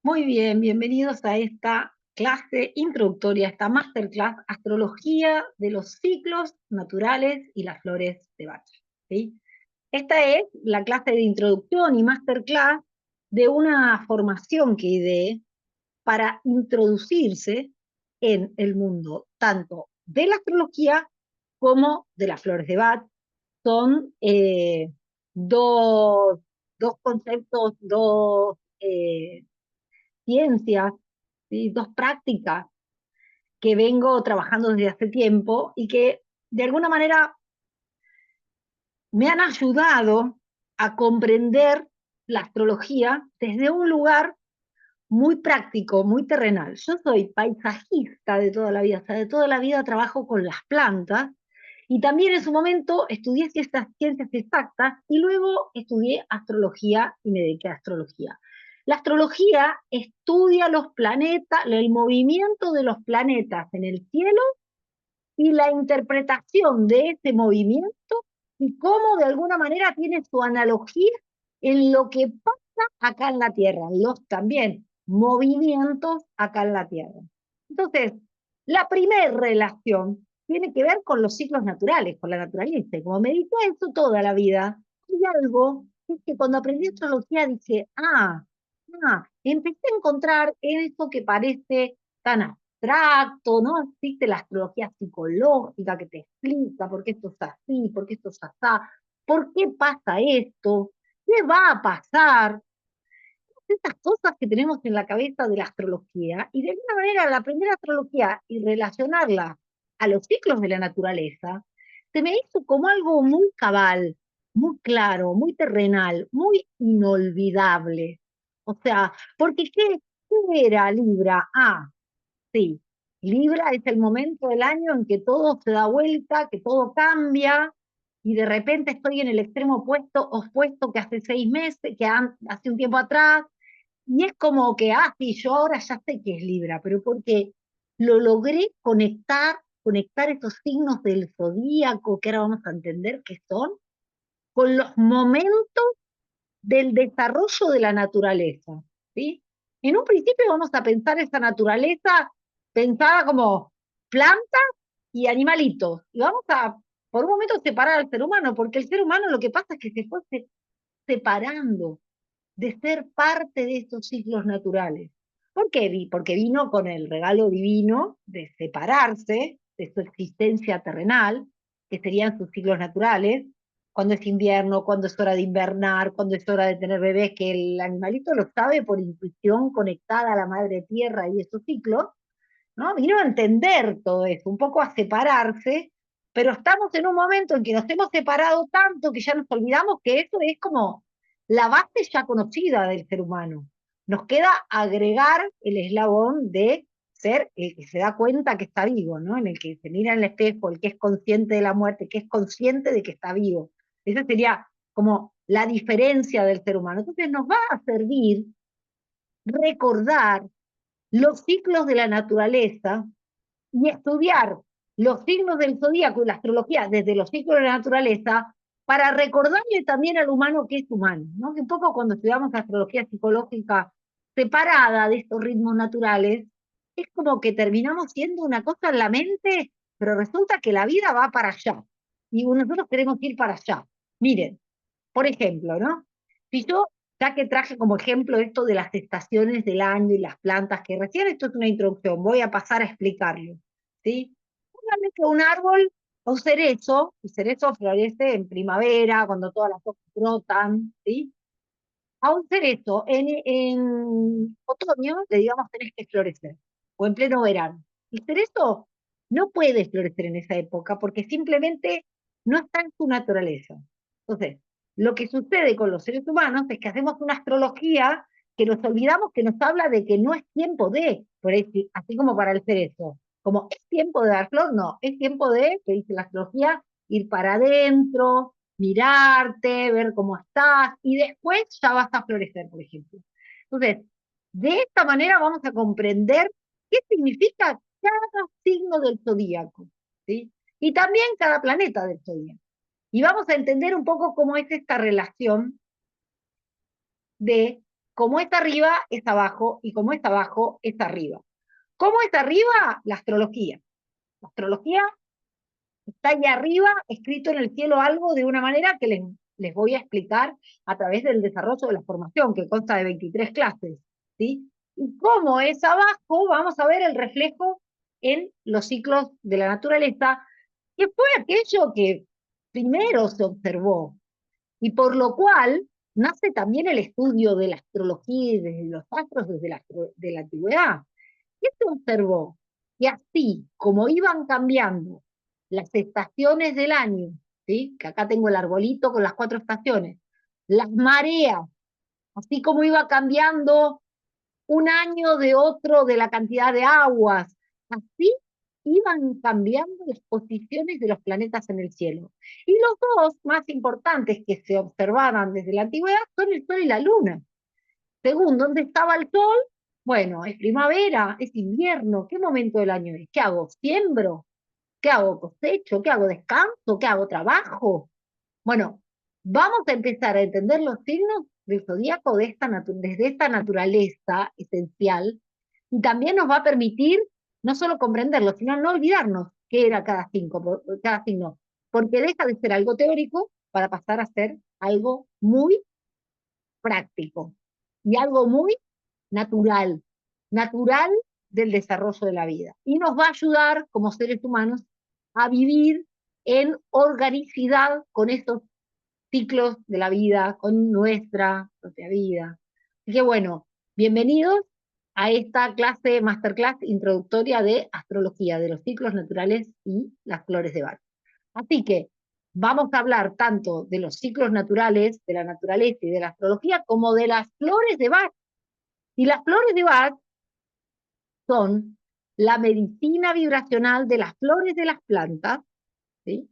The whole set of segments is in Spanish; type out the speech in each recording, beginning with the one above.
Muy bien, bienvenidos a esta clase introductoria, esta masterclass, Astrología de los ciclos naturales y las flores de Bach. ¿Sí? Esta es la clase de introducción y masterclass de una formación que ideé para introducirse en el mundo tanto de la astrología como de las flores de Bach. Son dos, dos conceptos, dos ciencias, ¿sí? Dos prácticas que vengo trabajando desde hace tiempo y que de alguna manera me han ayudado a comprender la astrología desde un lugar muy práctico, muy terrenal. Yo soy paisajista de toda la vida, o sea, de toda la vida trabajo con las plantas y también en su momento estudié estas ciencias exactas y luego estudié astrología y me dediqué a astrología. La astrología estudia los planetas, el movimiento de los planetas en el cielo y la interpretación de ese movimiento y cómo de alguna manera tiene su analogía en lo que pasa acá en la Tierra, los también movimientos acá en la Tierra. Entonces, la primera relación tiene que ver con los ciclos naturales, con la naturaleza. Y como me dediqué a eso toda la vida, hay algo que es que cuando aprendí astrología dije, empecé a encontrar eso que parece tan abstracto, ¿no? Existe la astrología psicológica que te explica por qué esto es así, por qué esto es así, por qué pasa esto, qué va a pasar, estas cosas que tenemos en la cabeza de la astrología, y de alguna manera al aprender astrología y relacionarla a los ciclos de la naturaleza, se me hizo como algo muy cabal, muy claro, muy terrenal, muy inolvidable. O sea, porque ¿qué era Libra? Sí, Libra es el momento del año en que todo se da vuelta, que todo cambia, y de repente estoy en el extremo opuesto que hace 6 meses, hace un tiempo atrás, y es como que, sí, yo ahora ya sé que es Libra, pero porque lo logré conectar esos signos del zodíaco, que ahora vamos a entender qué son, con los momentos del desarrollo de la naturaleza, ¿sí? En un principio vamos a pensar esa naturaleza pensada como plantas y animalitos, y vamos a, por un momento, separar al ser humano, porque el ser humano lo que pasa es que se fue separando de ser parte de estos ciclos naturales. ¿Por qué? Porque vino con el regalo divino de separarse de su existencia terrenal, que serían sus ciclos naturales, cuando es invierno, cuando es hora de invernar, cuando es hora de tener bebés, que el animalito lo sabe por intuición conectada a la madre tierra y esos ciclos, ¿no? Vino a entender todo eso, un poco a separarse, pero estamos en un momento en que nos hemos separado tanto que ya nos olvidamos que eso es como la base ya conocida del ser humano. Nos queda agregar el eslabón de ser el que se da cuenta que está vivo, ¿no? En el que se mira en el espejo, el que es consciente de la muerte, que es consciente de que está vivo. Esa sería como la diferencia del ser humano. Entonces nos va a servir recordar los ciclos de la naturaleza y estudiar los signos del zodíaco y la astrología desde los ciclos de la naturaleza para recordarle también al humano que es humano, ¿no? Que un poco cuando estudiamos astrología psicológica separada de estos ritmos naturales, es como que terminamos siendo una cosa en la mente, pero resulta que la vida va para allá y nosotros queremos ir para allá. Miren, por ejemplo, ¿no? Si yo, ya que traje como ejemplo esto de las estaciones del año y las plantas, que recién esto es una introducción, voy a pasar a explicarlo, ¿sí? Pónganle que un árbol, un cerezo, el cerezo florece en primavera, cuando todas las hojas brotan, ¿sí? A un cerezo en otoño le digamos tenés que florecer, o en pleno verano. El cerezo no puede florecer en esa época porque simplemente no está en su naturaleza. Entonces, lo que sucede con los seres humanos es que hacemos una astrología que nos olvidamos que nos habla de que no es tiempo de, por ahí, así como para el cerezo, como es tiempo de dar flor, no, es tiempo de, que dice la astrología, ir para adentro, mirarte, ver cómo estás, y después ya vas a florecer, por ejemplo. Entonces, de esta manera vamos a comprender qué significa cada signo del zodíaco, ¿sí? Y también cada planeta del zodíaco. Y vamos a entender un poco cómo es esta relación de como es arriba, es abajo, y como es abajo, es arriba. ¿Cómo es arriba? La astrología. La astrología está ahí arriba, escrito en el cielo algo de una manera que les voy a explicar a través del desarrollo de la formación, que consta de 23 clases, ¿sí? Y cómo es abajo, vamos a ver el reflejo en los ciclos de la naturaleza, que fue aquello que primero se observó, y por lo cual nace también el estudio de la astrología y de los astros desde de la antigüedad. ¿Qué se observó? Que así como iban cambiando las estaciones del año, ¿sí? Que acá tengo el arbolito con las 4 estaciones, las mareas, así como iba cambiando un año de otro de la cantidad de aguas, así iban cambiando las posiciones de los planetas en el cielo. Y los dos más importantes que se observaban desde la antigüedad son el Sol y la Luna. Según dónde estaba el Sol, bueno, es primavera, es invierno, ¿qué momento del año es? ¿Qué hago? ¿Siembro? ¿Qué hago? ¿Cosecho? ¿Qué hago? ¿Descanso? ¿Qué hago? ¿Trabajo? Bueno, vamos a empezar a entender los signos del zodíaco desde esta naturaleza esencial, y también nos va a permitir no solo comprenderlo, sino no olvidarnos qué era cada signo, porque deja de ser algo teórico para pasar a ser algo muy práctico y algo muy natural, natural del desarrollo de la vida. Y nos va a ayudar como seres humanos a vivir en organicidad con estos ciclos de la vida, con nuestra propia vida. Así que bueno, bienvenidos a esta clase, masterclass introductoria de astrología, de los ciclos naturales y las flores de Bach. Así que vamos a hablar tanto de los ciclos naturales, de la naturaleza y de la astrología, como de las flores de Bach. Y las flores de Bach son la medicina vibracional de las flores de las plantas, ¿sí?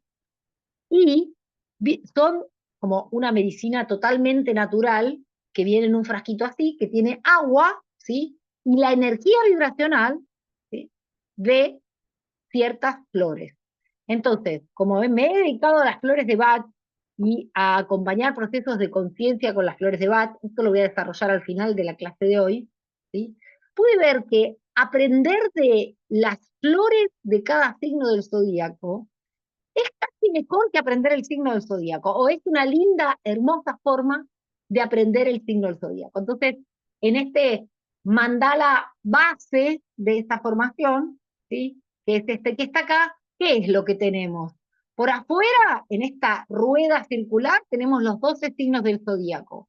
Y son como una medicina totalmente natural que viene en un frasquito así, que tiene agua, ¿sí? Y la energía vibracional, ¿sí? De ciertas flores. Entonces, como me he dedicado a las flores de Bach y a acompañar procesos de conciencia con las flores de Bach, esto lo voy a desarrollar al final de la clase de hoy, ¿sí? Pude ver que aprender de las flores de cada signo del zodíaco es casi mejor que aprender el signo del zodíaco, o es una linda, hermosa forma de aprender el signo del zodíaco. Entonces, en este mandala base de esta formación, ¿sí? Que es este que está acá, ¿qué es lo que tenemos? Por afuera, en esta rueda circular, tenemos los 12 signos del zodíaco,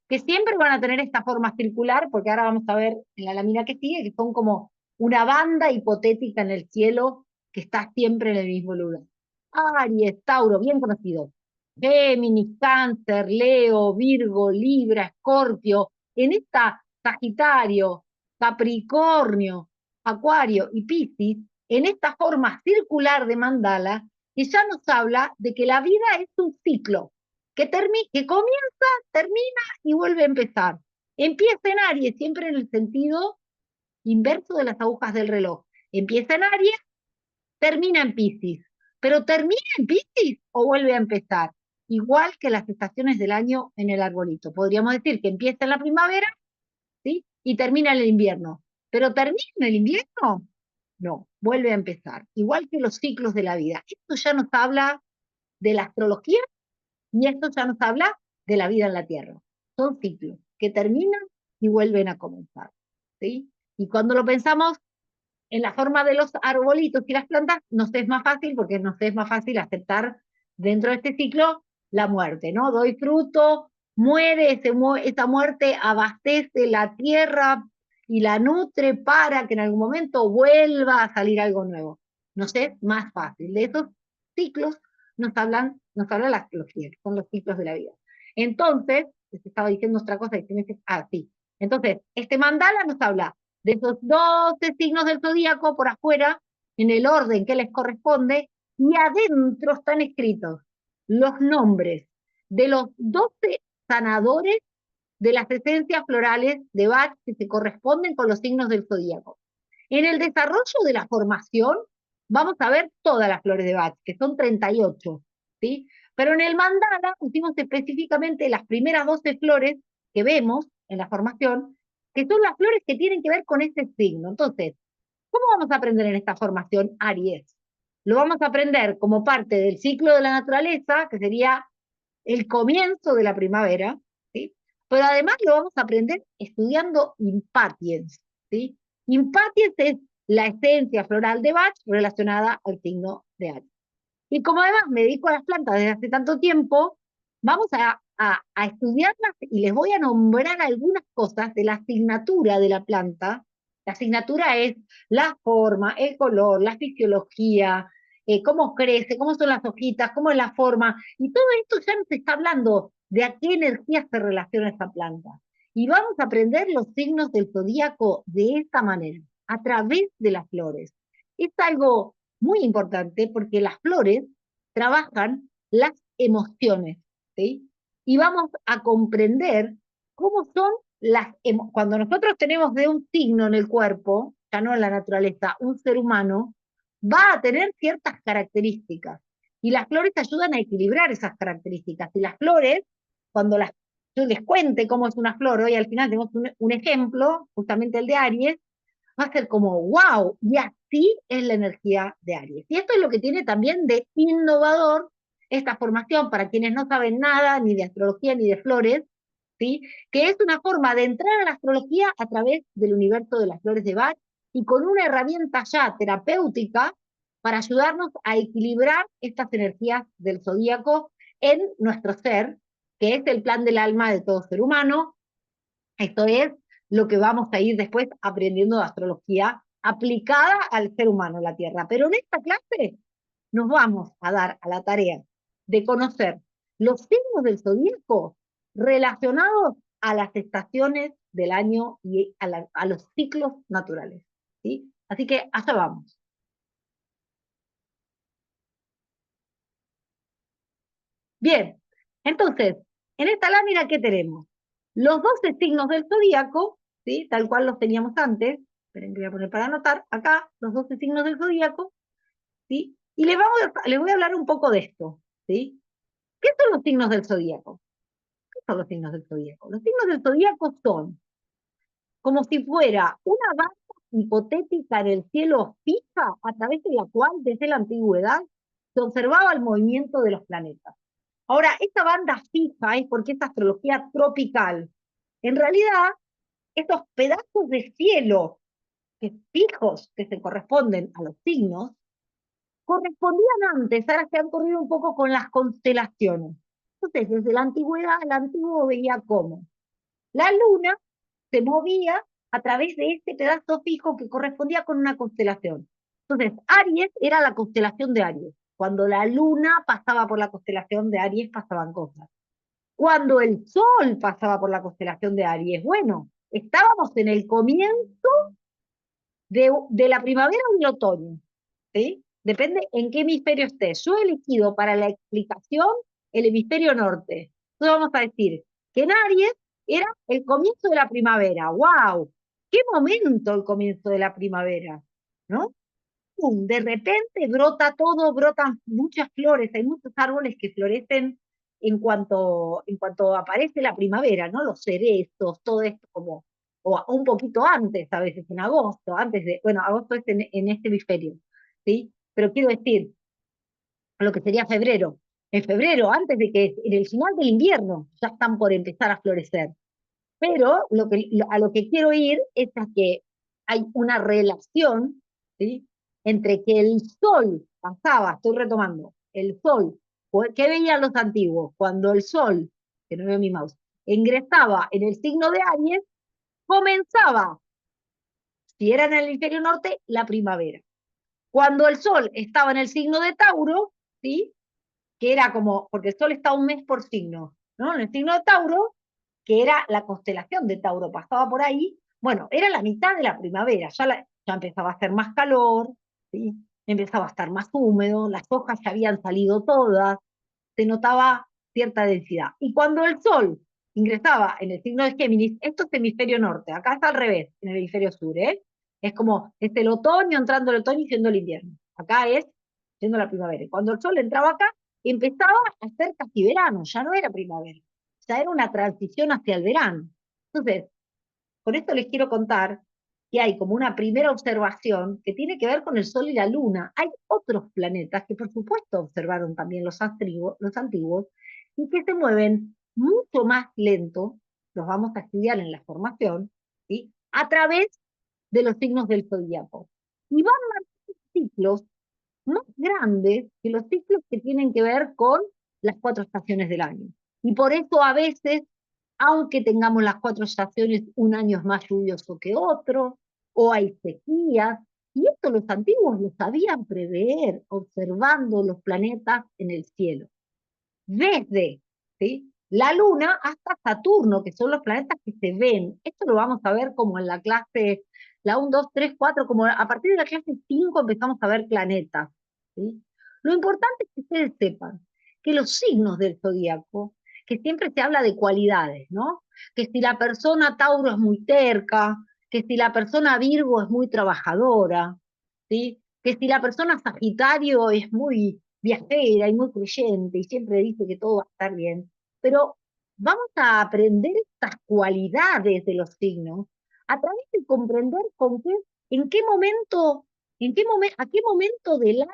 que siempre van a tener esta forma circular, porque ahora vamos a ver en la lámina que sigue, que son como una banda hipotética en el cielo que está siempre en el mismo lugar. Aries, Tauro, bien conocidos. Géminis, Cáncer, Leo, Virgo, Libra, Escorpio. En esta Sagitario, Capricornio, Acuario y Piscis, en esta forma circular de mandala, que ya nos habla de que la vida es un ciclo, que comienza, termina y vuelve a empezar. Empieza en Aries, siempre en el sentido inverso de las agujas del reloj. Empieza en Aries, termina en Piscis. Pero termina en Piscis o vuelve a empezar. Igual que las estaciones del año en el arbolito. Podríamos decir que empieza en la primavera, ¿sí? Y termina en el invierno. ¿Pero termina en el invierno? No, vuelve a empezar. Igual que los ciclos de la vida. Esto ya nos habla de la astrología y esto ya nos habla de la vida en la Tierra. Son ciclos que terminan y vuelven a comenzar, ¿sí? Y cuando lo pensamos en la forma de los arbolitos y las plantas, nos es más fácil, porque nos es más fácil aceptar dentro de este ciclo la muerte, ¿no? Doy fruto, muere, esa muerte abastece la tierra y la nutre para que en algún momento vuelva a salir algo nuevo. Nos es más fácil. De esos ciclos nos habla la astrología, que son los ciclos de la vida. Entonces, les estaba diciendo otra cosa, sí. Entonces, este mandala nos habla de esos 12 signos del zodíaco por afuera, en el orden que les corresponde, y adentro están escritos los nombres de los 12 sanadores de las esencias florales de Bach que se corresponden con los signos del zodíaco. En el desarrollo de la formación, vamos a ver todas las flores de Bach, que son 38, ¿sí? Pero en el mandala pusimos específicamente las primeras 12 flores que vemos en la formación, que son las flores que tienen que ver con ese signo. Entonces, ¿cómo vamos a aprender en esta formación Aries? Lo vamos a aprender como parte del ciclo de la naturaleza, que sería el comienzo de la primavera, ¿sí? Pero además lo vamos a aprender estudiando impatiens, ¿sí? Impatiens es la esencia floral de Bach relacionada al signo de Aries. Y como además me dedico a las plantas desde hace tanto tiempo, vamos a estudiarlas y les voy a nombrar algunas cosas de la asignatura de la planta. La asignatura es la forma, el color, la fisiología, cómo crece, cómo son las hojitas, cómo es la forma. Y todo esto ya nos está hablando de a qué energía se relaciona esta planta. Y vamos a aprender los signos del zodíaco de esta manera, a través de las flores. Es algo muy importante porque las flores trabajan las emociones, ¿sí? Y vamos a comprender cómo son cuando nosotros tenemos de un signo en el cuerpo, ya no en la naturaleza, un ser humano, va a tener ciertas características. Y las flores ayudan a equilibrar esas características. Y las flores, cuando yo les cuente cómo es una flor, hoy al final tenemos un ejemplo, justamente el de Aries, va a ser como, wow, y así es la energía de Aries. Y esto es lo que tiene también de innovador esta formación, para quienes no saben nada, ni de astrología, ni de flores, ¿sí? Que es una forma de entrar a la astrología a través del universo de las flores de Bach, y con una herramienta ya terapéutica para ayudarnos a equilibrar estas energías del zodíaco en nuestro ser, que es el plan del alma de todo ser humano. Esto es lo que vamos a ir después aprendiendo de astrología aplicada al ser humano, la Tierra. Pero en esta clase nos vamos a dar a la tarea de conocer los signos del zodíaco relacionados a las estaciones del año y a los ciclos naturales, ¿sí? Así que allá vamos. Bien, entonces, en esta lámina, ¿qué tenemos? Los 12 signos del zodíaco, ¿sí? Tal cual los teníamos antes. Esperen que voy a poner para anotar. Acá, los 12 signos del zodíaco, ¿sí? Y les voy a hablar un poco de esto, ¿sí? ¿Qué son los signos del zodíaco? ¿Qué son los signos del zodíaco? Los signos del zodíaco son como si fuera una banda hipotética en el cielo fija a través de la cual, desde la antigüedad, se observaba el movimiento de los planetas. Ahora, esta banda fija es porque es astrología tropical. En realidad, estos pedazos de cielo fijos que se corresponden a los signos, correspondían antes, ahora se han corrido un poco con las constelaciones. Entonces, desde la antigüedad, el antiguo veía cómo la luna se movía a través de este pedazo fijo que correspondía con una constelación. Entonces, Aries era la constelación de Aries. Cuando la luna pasaba por la constelación de Aries, pasaban cosas. Cuando el sol pasaba por la constelación de Aries, bueno, estábamos en el comienzo de la primavera o del otoño, ¿sí? Depende en qué hemisferio estés. Yo he elegido para la explicación el hemisferio norte. Entonces vamos a decir que en Aries era el comienzo de la primavera. ¡Wow! ¡Qué momento el comienzo de la primavera! ¿No? ¡Pum! De repente brota todo, brotan muchas flores, hay muchos árboles que florecen en cuanto aparece la primavera, ¿no? Los cerezos, todo esto como, o un poquito antes, a veces en agosto, antes de, bueno, agosto es en este hemisferio, ¿sí? Pero quiero decir, lo que sería febrero. En febrero, antes de que, en el final del invierno, ya están por empezar a florecer. Pero a lo que quiero ir es a que hay una relación, ¿sí? Entre que el sol pasaba, estoy retomando, el sol, ¿qué veían los antiguos? Cuando el sol, que no veo mi mouse, ingresaba en el signo de Aries, comenzaba, si era en el hemisferio norte, la primavera. Cuando el sol estaba en el signo de Tauro, ¿sí? Que era como, porque el sol está un mes por signo, ¿no? En el signo de Tauro, que era la constelación de Tauro, pasaba por ahí, bueno, era la mitad de la primavera, ya empezaba a hacer más calor, ¿sí? Empezaba a estar más húmedo, las hojas ya habían salido todas, se notaba cierta densidad. Y cuando el sol ingresaba en el signo de Géminis, esto es hemisferio norte, acá está al revés, en el hemisferio sur, ¿eh? Es como, es el otoño entrando el otoño y siendo el invierno. Acá es siendo la primavera. Y cuando el sol entraba acá, empezaba a ser casi verano, ya no era primavera, ya era una transición hacia el verano. Entonces, con esto les quiero contar que hay como una primera observación que tiene que ver con el Sol y la Luna. Hay otros planetas que por supuesto observaron también los antiguos y que se mueven mucho más lento, los vamos a estudiar en la formación, ¿sí? A través de los signos del zodíaco. Y van marcando ciclos más grandes que los ciclos que tienen que ver con las 4 estaciones del año. Y por eso a veces, aunque tengamos las 4 estaciones, un año es más lluvioso que otro, o hay sequías, y esto los antiguos lo sabían prever observando los planetas en el cielo. Desde, ¿sí?, la Luna hasta Saturno, que son los planetas que se ven. Esto lo vamos a ver como en la clase, la 1, 2, 3, 4, como a partir de la clase 5 empezamos a ver planetas, ¿sí? Lo importante es que ustedes sepan que los signos del zodíaco, que siempre se habla de cualidades, ¿no? Que si la persona Tauro es muy terca, que si la persona Virgo es muy trabajadora, ¿sí? Que si la persona Sagitario es muy viajera y muy creyente y siempre dice que todo va a estar bien, pero vamos a aprender estas cualidades de los signos a través de comprender con qué, en qué momento, a qué momento del año,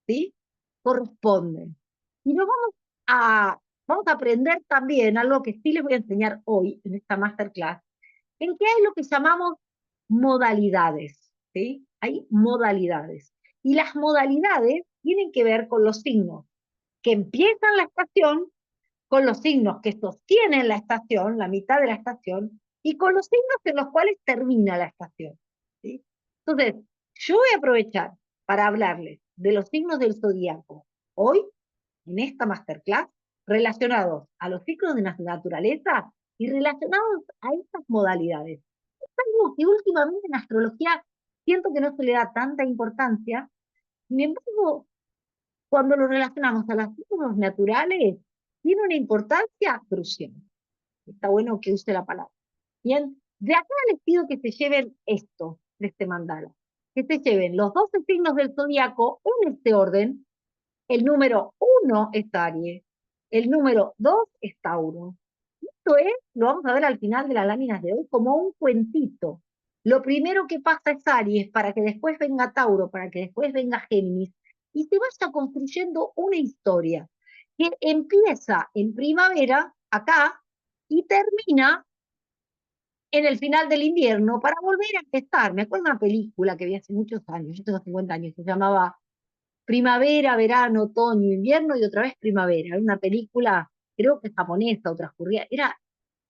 ¿sí?, corresponden. Y vamos a aprender también algo que sí les voy a enseñar hoy en esta masterclass, en qué hay lo que llamamos modalidades, ¿sí? Hay modalidades. Y las modalidades tienen que ver con los signos que empiezan la estación, con los signos que sostienen la estación, la mitad de la estación, y con los signos en los cuales termina la estación, ¿sí? Entonces, yo voy a aprovechar para hablarles de los signos del zodíaco hoy, en esta masterclass, relacionados a los ciclos de la naturaleza y relacionados a estas modalidades. Es algo que últimamente en astrología siento que no se le da tanta importancia, sin embargo, cuando lo relacionamos a los ciclos naturales, tiene una importancia crucial. Está bueno que use la palabra. Bien, de acá les pido que se lleven esto, de este mandala, que se lleven los 12 signos del zodiaco en este orden. El número 1 es Aries, el número 2 es Tauro. Esto es, lo vamos a ver al final de las láminas de hoy, como un cuentito. Lo primero que pasa es Aries, para que después venga Tauro, para que después venga Géminis, y se vaya construyendo una historia que empieza en primavera, acá, y termina en el final del invierno para volver a empezar. Me acuerdo de una película que vi hace muchos años, yo tengo 50 años, se llamaba Primavera, Verano, Otoño, Invierno y otra vez Primavera. Era una película, creo que japonesa o transcurrida, era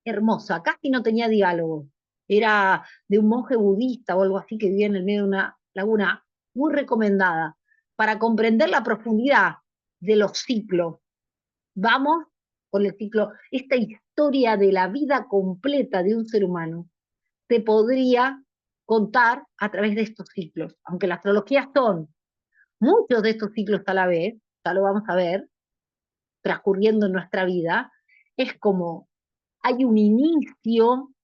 hermosa, casi no tenía diálogo. Era de un monje budista o algo así que vivía en el medio de una laguna, muy recomendada, para comprender la profundidad de los ciclos. Vamos con el ciclo, esta historia de la vida completa de un ser humano se podría contar a través de estos ciclos, aunque la astrología son muchos de estos ciclos a la vez, ya lo vamos a ver, transcurriendo en nuestra vida, es como hay un inicio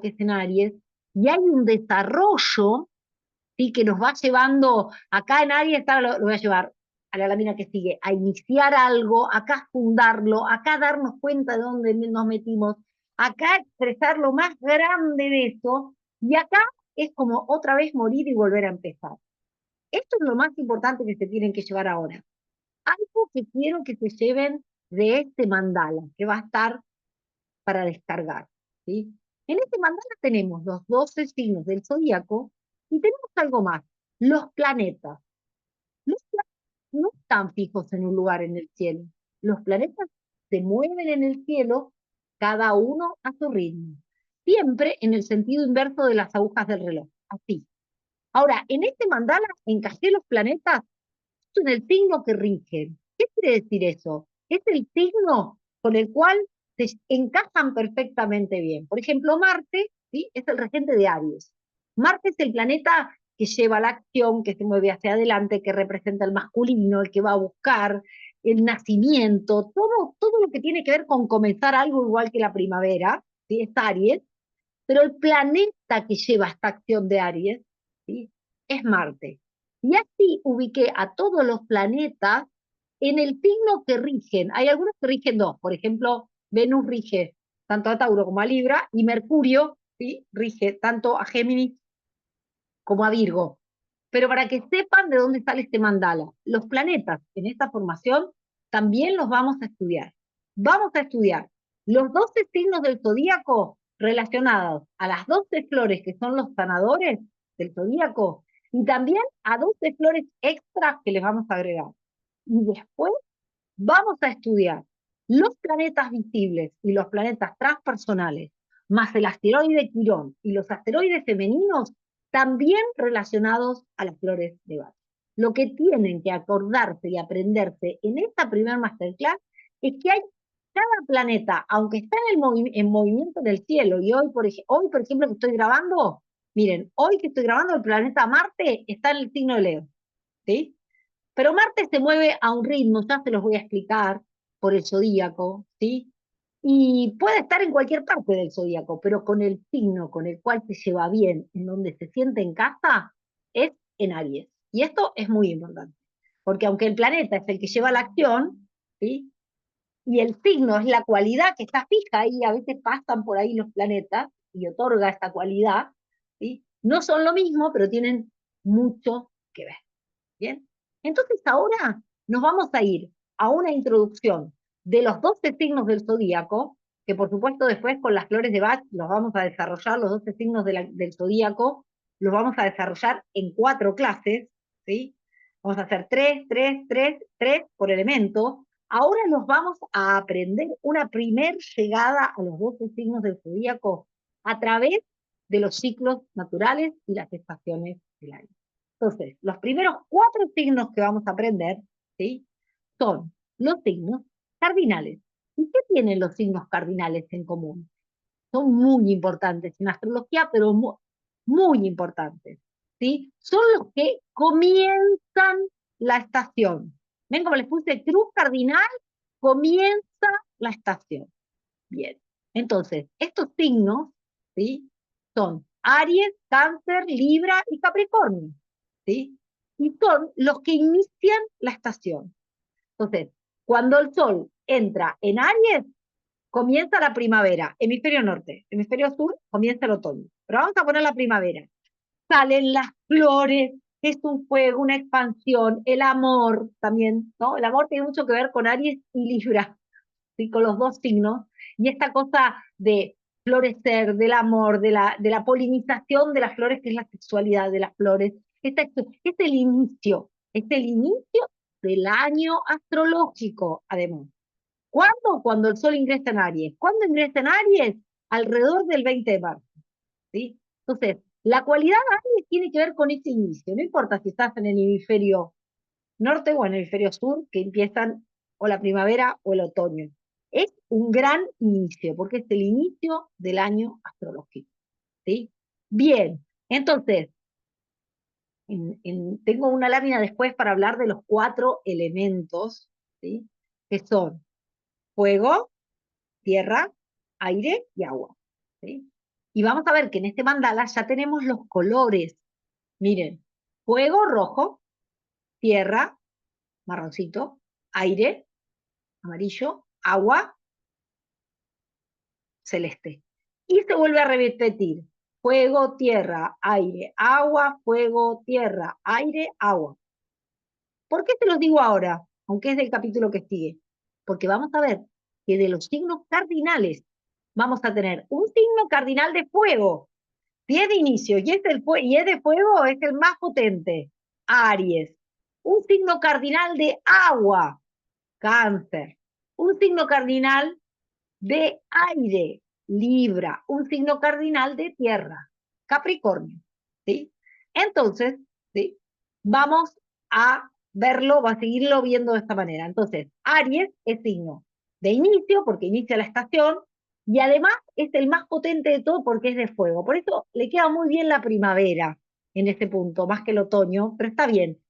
que es en Aries, y hay un desarrollo, ¿sí?, que nos va llevando, acá en Aries, ahora lo voy a llevar a la lámina que sigue, a iniciar algo, acá fundarlo, acá darnos cuenta de dónde nos metimos, acá expresar lo más grande de eso, y acá es como otra vez morir y volver a empezar. Esto es lo más importante que se tienen que llevar ahora. Algo que quiero que se lleven de este mandala, que va a estar para descargar, ¿sí? En este mandala tenemos los 12 signos del zodíaco y tenemos algo más, los planetas. Los planetas no están fijos en un lugar en el cielo. Los planetas se mueven en el cielo, cada uno a su ritmo, siempre en el sentido inverso de las agujas del reloj, así. Ahora, en este mandala encajé los planetas en el signo que rige. ¿Qué quiere decir eso? Es el signo con el cual se encajan perfectamente bien. Por ejemplo, Marte, ¿sí?, es el regente de Aries. Marte es el planeta que lleva la acción, que se mueve hacia adelante, que representa el masculino, el que va a buscar el nacimiento, todo lo que tiene que ver con comenzar algo igual que la primavera, ¿sí?, es Aries, pero el planeta que lleva esta acción de Aries, ¿sí?, es Marte. Y así ubiqué a todos los planetas en el signo que rigen. Hay algunos que rigen dos, por ejemplo, Venus rige tanto a Tauro como a Libra, y Mercurio, ¿sí? Rige tanto a Géminis como a Virgo. Pero para que sepan de dónde sale este mandala, los planetas en esta formación también los vamos a estudiar. Vamos a estudiar los 12 signos del zodíaco relacionados a las 12 flores que son los sanadores del zodíaco y también a 12 flores extras que les vamos a agregar. Y después vamos a estudiar los planetas visibles y los planetas transpersonales, más el asteroide Quirón y los asteroides femeninos, también relacionados a las flores de Bach. Lo que tienen que acordarse y aprenderse en esta primer masterclass es que hay cada planeta, aunque está en movimiento en el cielo, y hoy, por ejemplo, que estoy grabando, miren, hoy que estoy grabando, el planeta Marte está en el signo de Leo, ¿sí? Pero Marte se mueve a un ritmo, ya se los voy a explicar, por el zodíaco, ¿sí? Y puede estar en cualquier parte del zodíaco, pero con el signo con el cual se lleva bien, en donde se siente en casa, es en Aries. Y esto es muy importante, porque aunque el planeta es el que lleva la acción, ¿sí? Y el signo es la cualidad que está fija y a veces pasan por ahí los planetas y otorga esta cualidad, ¿sí? No son lo mismo, pero tienen mucho que ver. ¿Bien? Entonces ahora nos vamos a ir a una introducción de los 12 signos del zodíaco, que por supuesto después con las flores de Bach los vamos a desarrollar, los 12 signos del zodíaco, los vamos a desarrollar en 4 clases, ¿sí? Vamos a hacer 3, 3, 3, 3 por elemento. Ahora nos vamos a aprender una primer llegada a los 12 signos del zodíaco a través de los ciclos naturales y las estaciones del año. Entonces, los primeros 4 signos que vamos a aprender, ¿sí? Son los signos cardinales. ¿Y qué tienen los signos cardinales en común? Son muy importantes en astrología, pero muy importantes, ¿sí? Son los que comienzan la estación. ¿Ven cómo les puse cruz cardinal? Comienza la estación. Bien. Entonces, estos signos, ¿sí? Son Aries, Cáncer, Libra y Capricornio, ¿sí? Y son los que inician la estación. Entonces, cuando el Sol entra en Aries, comienza la primavera, hemisferio norte, hemisferio sur, comienza el otoño. Pero vamos a poner la primavera. Salen las flores, es un fuego, una expansión, el amor también, ¿no? El amor tiene mucho que ver con Aries y Libra, ¿sí? Con los 2 signos, y esta cosa de florecer, del amor, de la polinización de las flores, que es la sexualidad de las flores, es el inicio del año astrológico, además. ¿Cuándo? Cuando el Sol ingresa en Aries. ¿Cuándo ingresa en Aries? Alrededor del 20 de marzo, ¿sí? Entonces, la cualidad de Aries tiene que ver con ese inicio, no importa si estás en el hemisferio norte o en el hemisferio sur, que empiezan o la primavera o el otoño. Es un gran inicio, porque es el inicio del año astrológico, ¿sí? Bien, entonces, tengo una lámina después para hablar de los 4 elementos, ¿sí? Que son fuego, tierra, aire y agua, ¿sí? Y vamos a ver que en este mandala ya tenemos los colores. Miren, fuego rojo, tierra, marroncito, aire, amarillo, agua, celeste. Y se vuelve a repetir. Fuego, tierra, aire, agua, fuego, tierra, aire, agua. ¿Por qué te los digo ahora? Aunque es del capítulo que sigue. Porque vamos a ver que de los signos cardinales vamos a tener un signo cardinal de fuego. Si es de inicio y es de fuego, es el más potente. Aries. Un signo cardinal de agua. Cáncer. Un signo cardinal de aire, Libra, un signo cardinal de tierra, Capricornio, ¿sí? Entonces, ¿sí? Vamos a verlo, va a seguirlo viendo de esta manera. Entonces, Aries es signo de inicio, porque inicia la estación, y además es el más potente de todo porque es de fuego. Por eso le queda muy bien la primavera en ese punto, más que el otoño, pero está bien.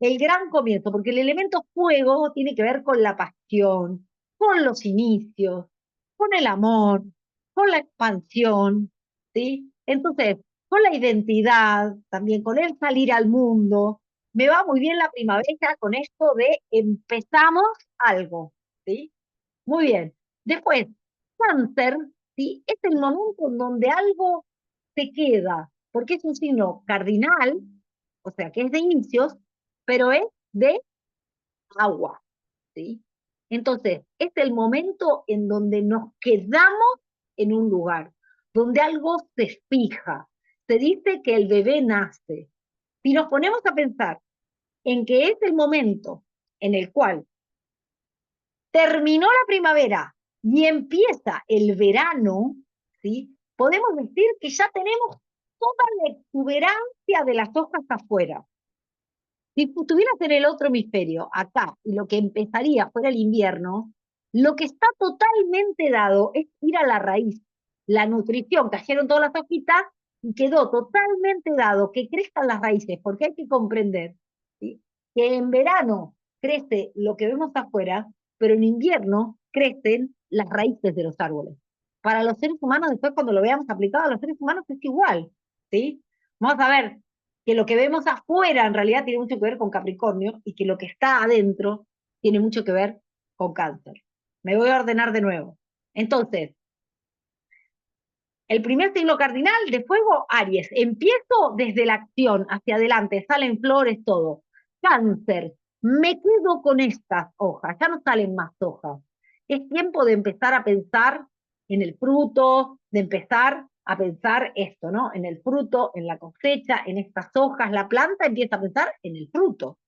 El gran comienzo, porque el elemento fuego tiene que ver con la pasión, con los inicios, con el amor, con la expansión, ¿sí? Entonces, con la identidad, también con el salir al mundo. Me va muy bien la primavera con esto de empezamos algo, ¿sí? Muy bien. Después, Cáncer, ¿sí? Es el momento en donde algo se queda, porque es un signo cardinal, o sea, que es de inicios, pero es de agua, ¿sí? Entonces, es el momento en donde nos quedamos en un lugar, donde algo se fija. Se dice que el bebé nace. Si nos ponemos a pensar en que es el momento en el cual terminó la primavera y empieza el verano, ¿sí? Podemos decir que ya tenemos toda la exuberancia de las hojas afuera. Si estuvieras en el otro hemisferio, acá, y lo que empezaría fuera el invierno, lo que está totalmente dado es ir a la raíz. La nutrición, cayeron todas las hojitas y quedó totalmente dado que crezcan las raíces, porque hay que comprender, ¿sí?, que en verano crece lo que vemos afuera, pero en invierno crecen las raíces de los árboles. Para los seres humanos, después cuando lo veamos aplicado a los seres humanos, es igual, ¿sí? Vamos a ver que lo que vemos afuera en realidad tiene mucho que ver con Capricornio y que lo que está adentro tiene mucho que ver con Cáncer. Me voy a ordenar de nuevo. Entonces, el primer signo cardinal de fuego, Aries. Empiezo desde la acción, hacia adelante, salen flores, todo. Cáncer, me quedo con estas hojas, ya no salen más hojas. Es tiempo de empezar a pensar en el fruto, de empezar a pensar esto, ¿no? En el fruto, en la cosecha, en estas hojas. La planta empieza a pensar en el fruto,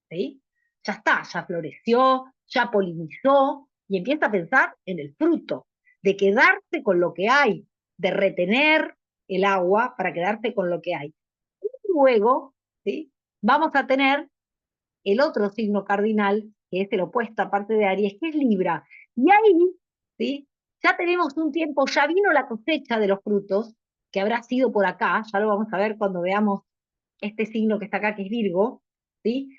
¿sí? Ya está, ya floreció, ya polinizó y empieza a pensar en el fruto, de quedarse con lo que hay, de retener el agua para quedarse con lo que hay. Y luego, ¿sí?, vamos a tener el otro signo cardinal, que es el opuesto aparte de Aries, que es Libra. Y ahí, ¿sí?, ya tenemos un tiempo, ya vino la cosecha de los frutos, que habrá sido por acá, ya lo vamos a ver cuando veamos este signo que está acá, que es Virgo, ¿sí?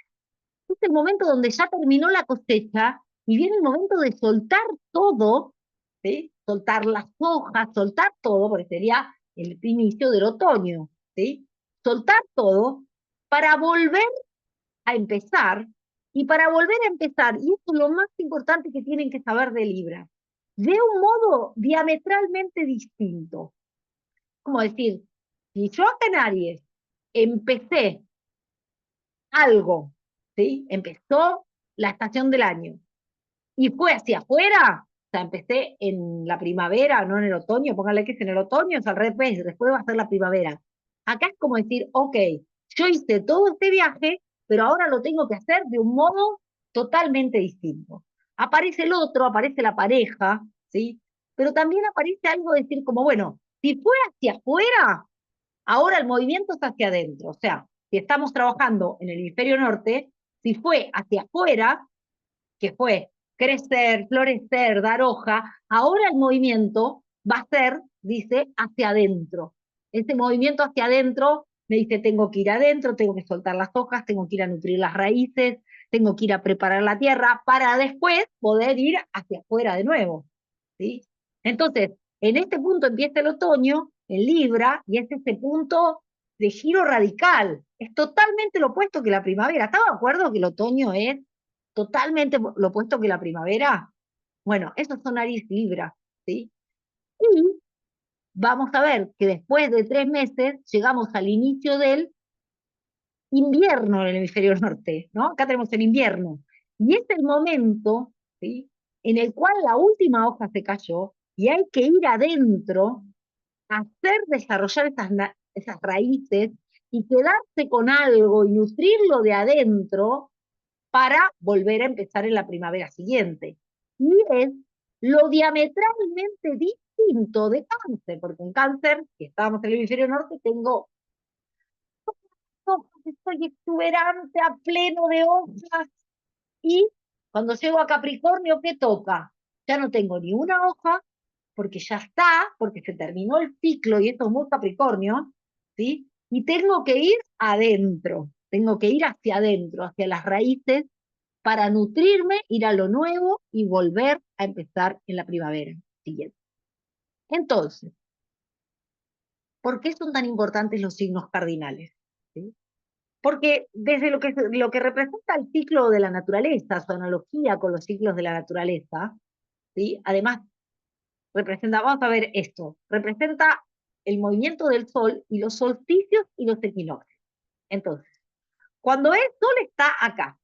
Es el momento donde ya terminó la cosecha y viene el momento de soltar todo, ¿sí? Soltar las hojas, soltar todo, porque sería el inicio del otoño, ¿sí? Soltar todo para volver a empezar, y para volver a empezar, y esto es lo más importante que tienen que saber de Libra, de un modo diametralmente distinto. Como decir, si yo acá en Aries empecé algo, ¿sí? Empezó la estación del año y fue hacia afuera, o sea, empecé en la primavera, no en el otoño, póngale que es en el otoño, es al revés, después va a ser la primavera. Acá es como decir, ok, yo hice todo este viaje, pero ahora lo tengo que hacer de un modo totalmente distinto. Aparece el otro, aparece la pareja, ¿sí? Pero también aparece algo de decir como, bueno, si fue hacia afuera, ahora el movimiento es hacia adentro. O sea, si estamos trabajando en el hemisferio norte, si fue hacia afuera, que fue crecer, florecer, dar hoja, ahora el movimiento va a ser, dice, hacia adentro. Ese movimiento hacia adentro me dice, tengo que ir adentro, tengo que soltar las hojas, tengo que ir a nutrir las raíces, tengo que ir a preparar la tierra para después poder ir hacia afuera de nuevo, ¿sí? Entonces, en este punto empieza el otoño, en Libra, y es ese punto de giro radical. Es totalmente lo opuesto que la primavera. ¿Estaba de acuerdo que el otoño es totalmente lo opuesto que la primavera? Bueno, esos son Aries y Libra, ¿sí? Y vamos a ver que después de 3 meses llegamos al inicio del invierno en el hemisferio norte, ¿no? Acá tenemos el invierno. Y es el momento, ¿sí?, en el cual la última hoja se cayó y hay que ir adentro a hacer desarrollar esas raíces y quedarse con algo y nutrirlo de adentro para volver a empezar en la primavera siguiente. Y es lo diametralmente distinto de Cáncer, porque en Cáncer, si estábamos en el hemisferio norte, tengo hojas, estoy exuberante, a pleno de hojas, y cuando llego a Capricornio, ¿qué toca? Ya no tengo ni una hoja, porque ya está, porque se terminó el ciclo, y esto es muy Capricornio, ¿sí? Y tengo que ir adentro, tengo que ir hacia adentro, hacia las raíces, para nutrirme, ir a lo nuevo y volver a empezar en la primavera siguiente. Entonces, ¿por qué son tan importantes los signos cardinales? ¿Sí? Porque desde lo que representa el ciclo de la naturaleza, su analogía con los ciclos de la naturaleza, ¿sí?, además representa, vamos a ver esto, representa el movimiento del Sol y los solsticios y los equinoccios. Entonces, cuando el Sol está acá,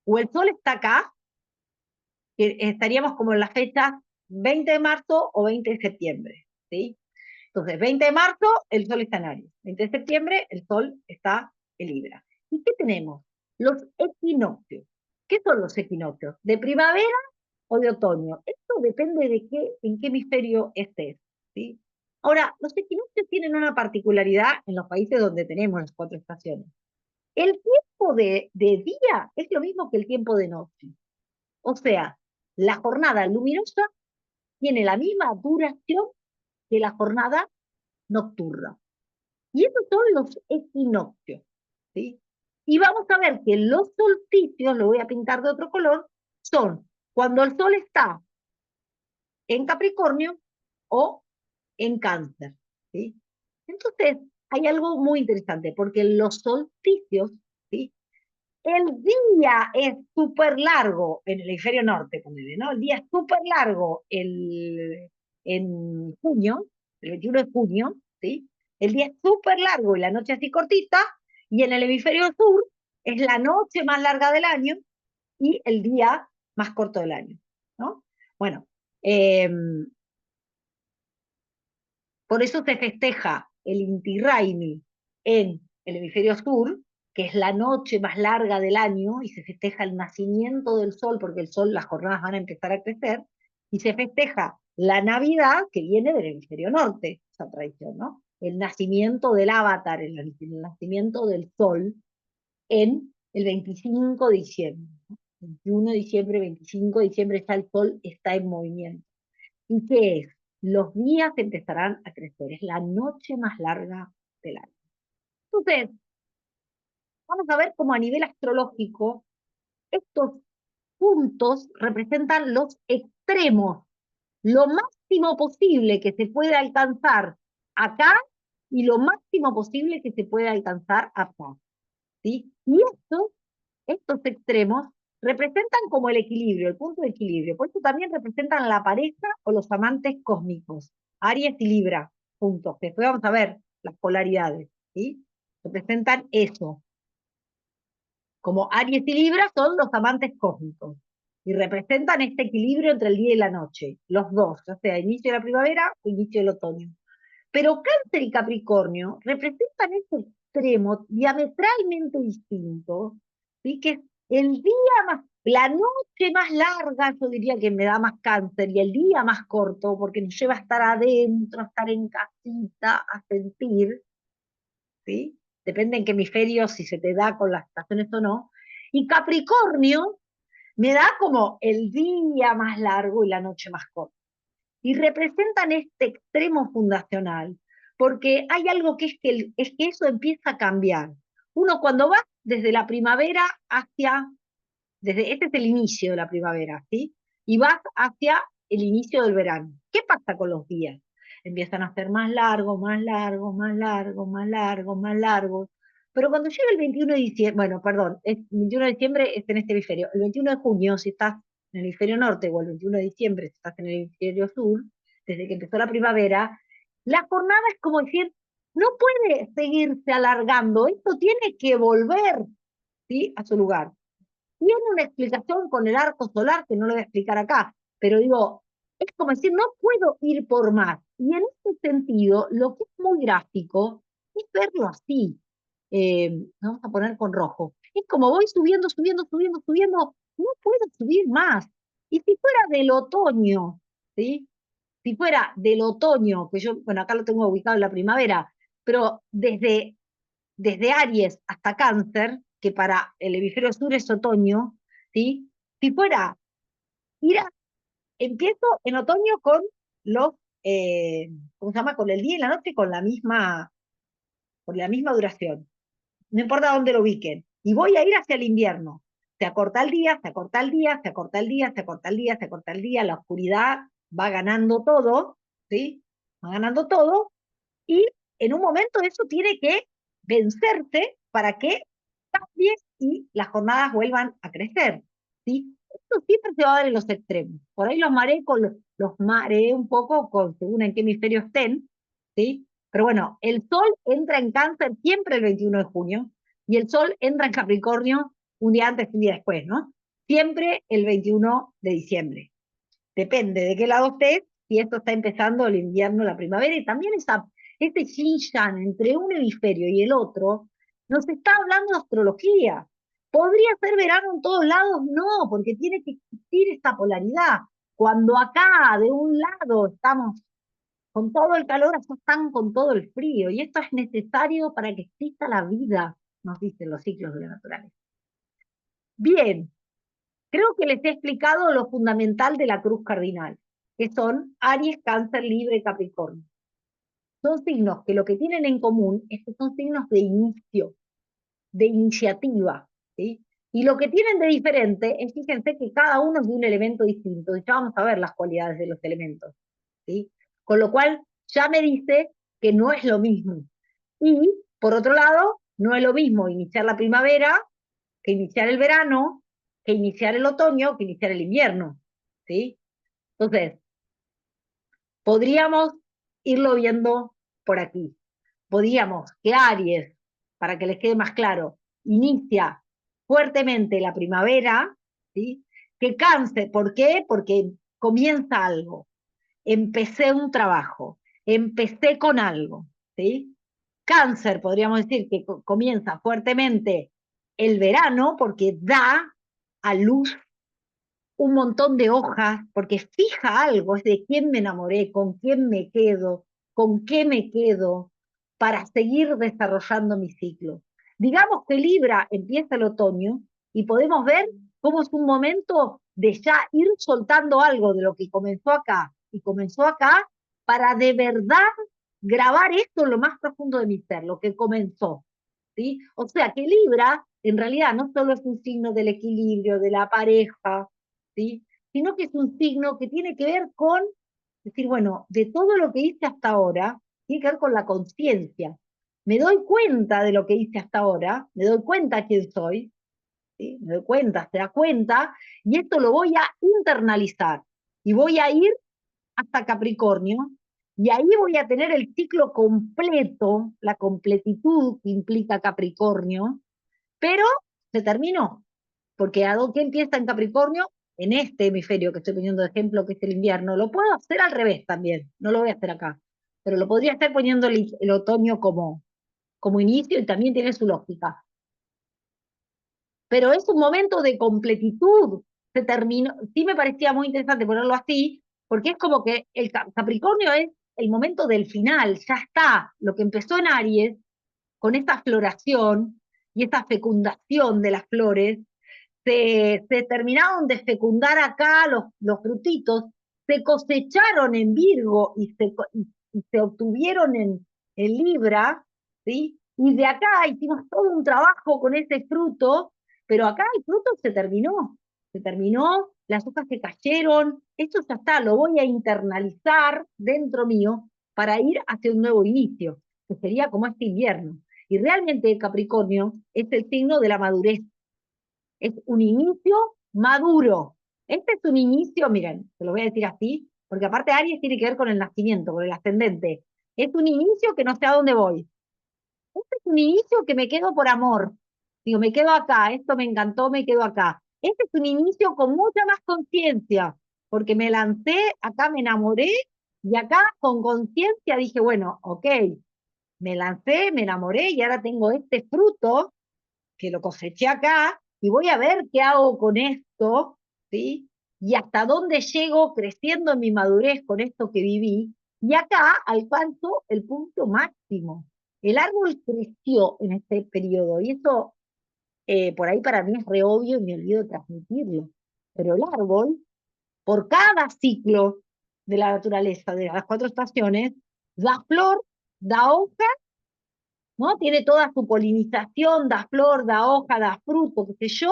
o el Sol está acá, que estaríamos como en la fecha 20 de marzo o 20 de septiembre, ¿sí? Entonces, 20 de marzo, el Sol está en Aries. 20 de septiembre, el Sol está en Libra. ¿Y qué tenemos? Los equinoccios. ¿Qué son los equinoccios? ¿De primavera o de otoño? Esto depende de en qué hemisferio estés, ¿sí? Ahora, los equinoccios tienen una particularidad en los países donde tenemos las cuatro estaciones. El tiempo de día es lo mismo que el tiempo de noche. O sea, la jornada luminosa tiene la misma duración que la jornada nocturna. Y esos son los equinoccios, ¿sí? Y vamos a ver que los solsticios, lo voy a pintar de otro color, son cuando el Sol está en Capricornio o en Cáncer, ¿sí? Entonces, hay algo muy interesante, porque los solsticios, ¿sí? El día es súper largo en el hemisferio norte, ponele, ¿no? El día es súper largo en junio, el 21 de junio, ¿sí? El día es súper largo y la noche así cortita, y en el hemisferio sur es la noche más larga del año y el día más corto del año, ¿no? Bueno, eh, por eso se festeja el Inti Raymi en el hemisferio sur, que es la noche más larga del año, y se festeja el nacimiento del sol, porque el sol, las jornadas van a empezar a crecer, y se festeja la Navidad, que viene del hemisferio norte, esa tradición, ¿no? El nacimiento del avatar, el nacimiento del sol, en el 25 de diciembre. ¿No? 21 de diciembre, 25 de diciembre, ya el sol está en movimiento. ¿Y qué es? Los días empezarán a crecer, es la noche más larga del año. Entonces, vamos a ver cómo a nivel astrológico estos puntos representan los extremos, lo máximo posible que se puede alcanzar acá y lo máximo posible que se puede alcanzar acá, ¿sí? Y estos extremos representan como el equilibrio, el punto de equilibrio. Por eso también representan la pareja o los amantes cósmicos, Aries y Libra, juntos. Después vamos a ver las polaridades, ¿sí? Representan eso. Como Aries y Libra son los amantes cósmicos. Y representan este equilibrio entre el día y la noche, los dos, ya sea inicio de la primavera o inicio del otoño. Pero Cáncer y Capricornio representan ese extremo diametralmente distinto, ¿sí? Que es el día más, la noche más larga, yo diría que me da más Cáncer, y el día más corto, porque nos lleva a estar adentro, a estar en casita, a sentir, ¿sí? Depende en qué hemisferio, si se te da con las estaciones o no. Y Capricornio me da como el día más largo y la noche más corta y representan este extremo fundacional, porque hay algo que es que eso empieza a cambiar. Uno cuando va desde la primavera este es el inicio de la primavera, ¿sí? Y vas hacia el inicio del verano. ¿Qué pasa con los días? Empiezan a ser más largos, más largos, más largos, más largos, más largos. Pero cuando llega el 21 de diciembre, bueno, perdón, el 21 de diciembre es en este hemisferio. El 21 de junio, si estás en el hemisferio norte, o el 21 de diciembre, si estás en el hemisferio sur, desde que empezó la primavera, la jornada es como decir, no puede seguirse alargando, esto tiene que volver, ¿sí? A su lugar. Tiene una explicación con el arco solar que no lo voy a explicar acá, pero digo, es como decir, no puedo ir por más. Y en este sentido, lo que es muy gráfico es verlo así. Vamos a poner con rojo. Es como voy subiendo, subiendo, subiendo, subiendo, no puedo subir más. Y si fuera del otoño, ¿sí? Si fuera del otoño, que yo, bueno, acá lo tengo ubicado en la primavera, pero desde Aries hasta Cáncer, que para el hemisferio sur es otoño, ¿sí? Si fuera, mira, empiezo en otoño con los, ¿cómo se llama? Con el día y la noche con la misma duración. No importa dónde lo ubiquen. Y voy a ir hacia el invierno. Se acorta el día, se acorta el día, se acorta el día, se acorta el día, se acorta el día, la oscuridad va ganando todo, ¿sí? Va ganando todo, y en un momento eso tiene que vencerse para que cambie y las jornadas vuelvan a crecer, ¿sí? esto siempre se va a dar en los extremos. Por ahí los mareé, los mareé un poco según en qué hemisferio estén, ¿sí? Pero bueno, el Sol entra en Cáncer siempre el 21 de junio y el Sol entra en Capricornio un día antes y un día después, ¿no? Siempre el 21 de diciembre. Depende de qué lado estés, si esto está empezando el invierno, la primavera, y también este yin-yang entre un hemisferio y el otro, nos está hablando de astrología. ¿Podría ser verano en todos lados? No, porque tiene que existir esta polaridad. Cuando acá, de un lado, estamos con todo el calor, allá están con todo el frío, y esto es necesario para que exista la vida, nos dicen los ciclos de la naturaleza. Bien, creo que les he explicado lo fundamental de la cruz cardinal, que son Aries, Cáncer, Libre, Capricornio. Son signos que lo que tienen en común es que son signos de inicio, de iniciativa, ¿sí? Y lo que tienen de diferente es, fíjense, que cada uno es de un elemento distinto, y ya vamos a ver las cualidades de los elementos, ¿sí? Con lo cual, ya me dice que no es lo mismo. Y, por otro lado, no es lo mismo iniciar la primavera que iniciar el verano, que iniciar el otoño, que iniciar el invierno, ¿sí? Entonces, podríamos irlo viendo por aquí. Podríamos que Aries, para que les quede más claro, inicia fuertemente la primavera, ¿sí? Que Cáncer, ¿por qué? Porque comienza algo, empecé un trabajo, empecé con algo, ¿sí? Cáncer, podríamos decir que comienza fuertemente el verano porque da a luz un montón de hojas, porque fija algo, es de quién me enamoré, con quién me quedo, con qué me quedo, para seguir desarrollando mi ciclo. Digamos que Libra empieza el otoño y podemos ver cómo es un momento de ya ir soltando algo de lo que comenzó acá y comenzó acá para de verdad grabar esto en lo más profundo de mi ser, lo que comenzó. ¿Sí? O sea que Libra en realidad no solo es un signo del equilibrio, de la pareja, ¿sí? Sino que es un signo que tiene que ver con decir, bueno, de todo lo que hice hasta ahora, tiene que ver con la conciencia. Me doy cuenta de lo que hice hasta ahora, me doy cuenta quién soy, ¿sí? Me doy cuenta, se da cuenta, y esto lo voy a internalizar. Y voy a ir hasta Capricornio, y ahí voy a tener el ciclo completo, la completitud que implica Capricornio, pero se terminó, porque a que empieza en Capricornio, en este hemisferio que estoy poniendo de ejemplo, que es el invierno, lo puedo hacer al revés también, no lo voy a hacer acá, pero lo podría estar poniendo el otoño como inicio y también tiene su lógica. Pero es un momento de completitud, se terminó, sí me parecía muy interesante ponerlo así, porque es como que el Capricornio es el momento del final, ya está, lo que empezó en Aries, con esta floración y esta fecundación de las flores, se terminaron de fecundar acá los frutitos, se cosecharon en Virgo y se obtuvieron en Libra, ¿sí? Y de acá hicimos todo un trabajo con ese fruto, pero acá el fruto se terminó, las hojas se cayeron, esto ya está, lo voy a internalizar dentro mío para ir hacia un nuevo inicio, que sería como este invierno. Y realmente Capricornio es el signo de la madurez, es un inicio maduro. Este es un inicio, miren, se lo voy a decir así, porque aparte Aries tiene que ver con el nacimiento, con el ascendente. Es un inicio que no sé a dónde voy. Este es un inicio que me quedo por amor. Digo, me quedo acá, esto me encantó, me quedo acá. Este es un inicio con mucha más conciencia, porque me lancé, acá me enamoré, y acá con conciencia dije, bueno, ok, me lancé, me enamoré, y ahora tengo este fruto que lo coseché acá y voy a ver qué hago con esto, ¿sí? Y hasta dónde llego creciendo en mi madurez con esto que viví. Y acá alcanzo el punto máximo. El árbol creció en este periodo y eso por ahí para mí es re obvio y me olvido de transmitirlo. Pero el árbol, por cada ciclo de la naturaleza, de las cuatro estaciones, da flor, da hoja, ¿no? Tiene toda su polinización, da flor, da hoja, da fruto, qué sé yo,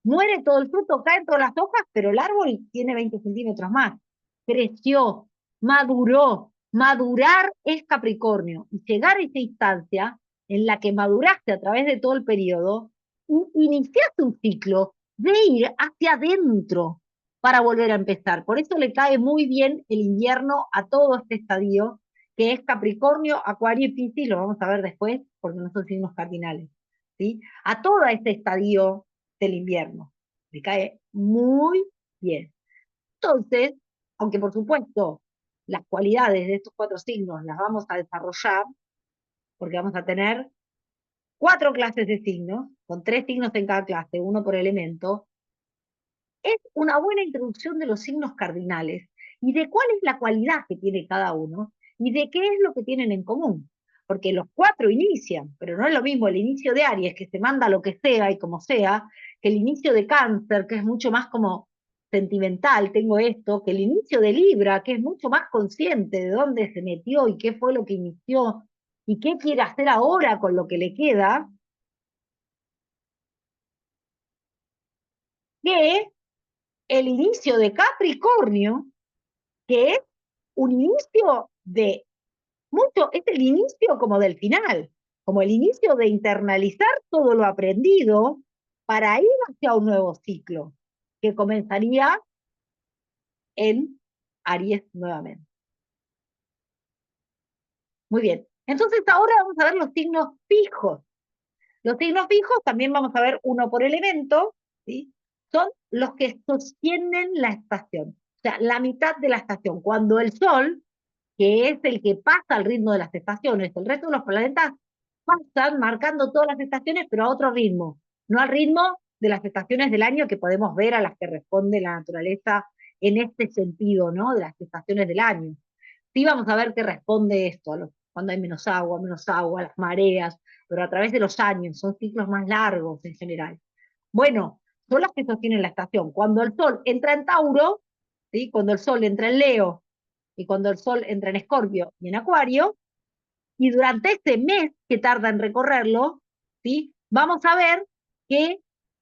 muere todo el fruto, caen todas las hojas, pero el árbol tiene 20 centímetros más. Creció, maduró. Madurar es Capricornio. Y llegar a esa instancia en la que maduraste a través de todo el periodo, iniciaste un ciclo de ir hacia adentro, para volver a empezar. Por eso le cae muy bien el invierno a todo este estadio, que es Capricornio, Acuario y Piscis, lo vamos a ver después, porque no son signos cardinales, ¿sí? A todo este estadio del invierno. Le cae muy bien. Entonces, aunque por supuesto las cualidades de estos cuatro signos las vamos a desarrollar, porque vamos a tener cuatro clases de signos, con tres signos en cada clase, uno por elemento, es una buena introducción de los signos cardinales y de cuál es la cualidad que tiene cada uno y de qué es lo que tienen en común. Porque los cuatro inician, pero no es lo mismo el inicio de Aries, que se manda lo que sea y como sea, que el inicio de Cáncer, que es mucho más como sentimental, tengo esto, que el inicio de Libra, que es mucho más consciente de dónde se metió y qué fue lo que inició y qué quiere hacer ahora con lo que le queda, que el inicio de Capricornio, que es un inicio de mucho, es el inicio como del final, como el inicio de internalizar todo lo aprendido para ir hacia un nuevo ciclo, que comenzaría en Aries nuevamente. Muy bien, entonces ahora vamos a ver los signos fijos. Los signos fijos también vamos a ver uno por elemento, ¿sí? Son los que sostienen la estación, o sea, la mitad de la estación. Cuando el Sol, que es el que pasa al ritmo de las estaciones, el resto de los planetas pasan marcando todas las estaciones, pero a otro ritmo, no al ritmo de las estaciones del año que podemos ver a las que responde la naturaleza en este sentido, ¿no? De las estaciones del año. Sí vamos a ver qué responde esto, cuando hay menos agua, las mareas, pero a través de los años, son ciclos más largos en general. Bueno, son las que sostienen la estación. Cuando el Sol entra en Tauro, ¿sí? Cuando el Sol entra en Leo y cuando el Sol entra en Escorpio y en Acuario, y durante este mes que tarda en recorrerlo, ¿sí? Vamos a ver que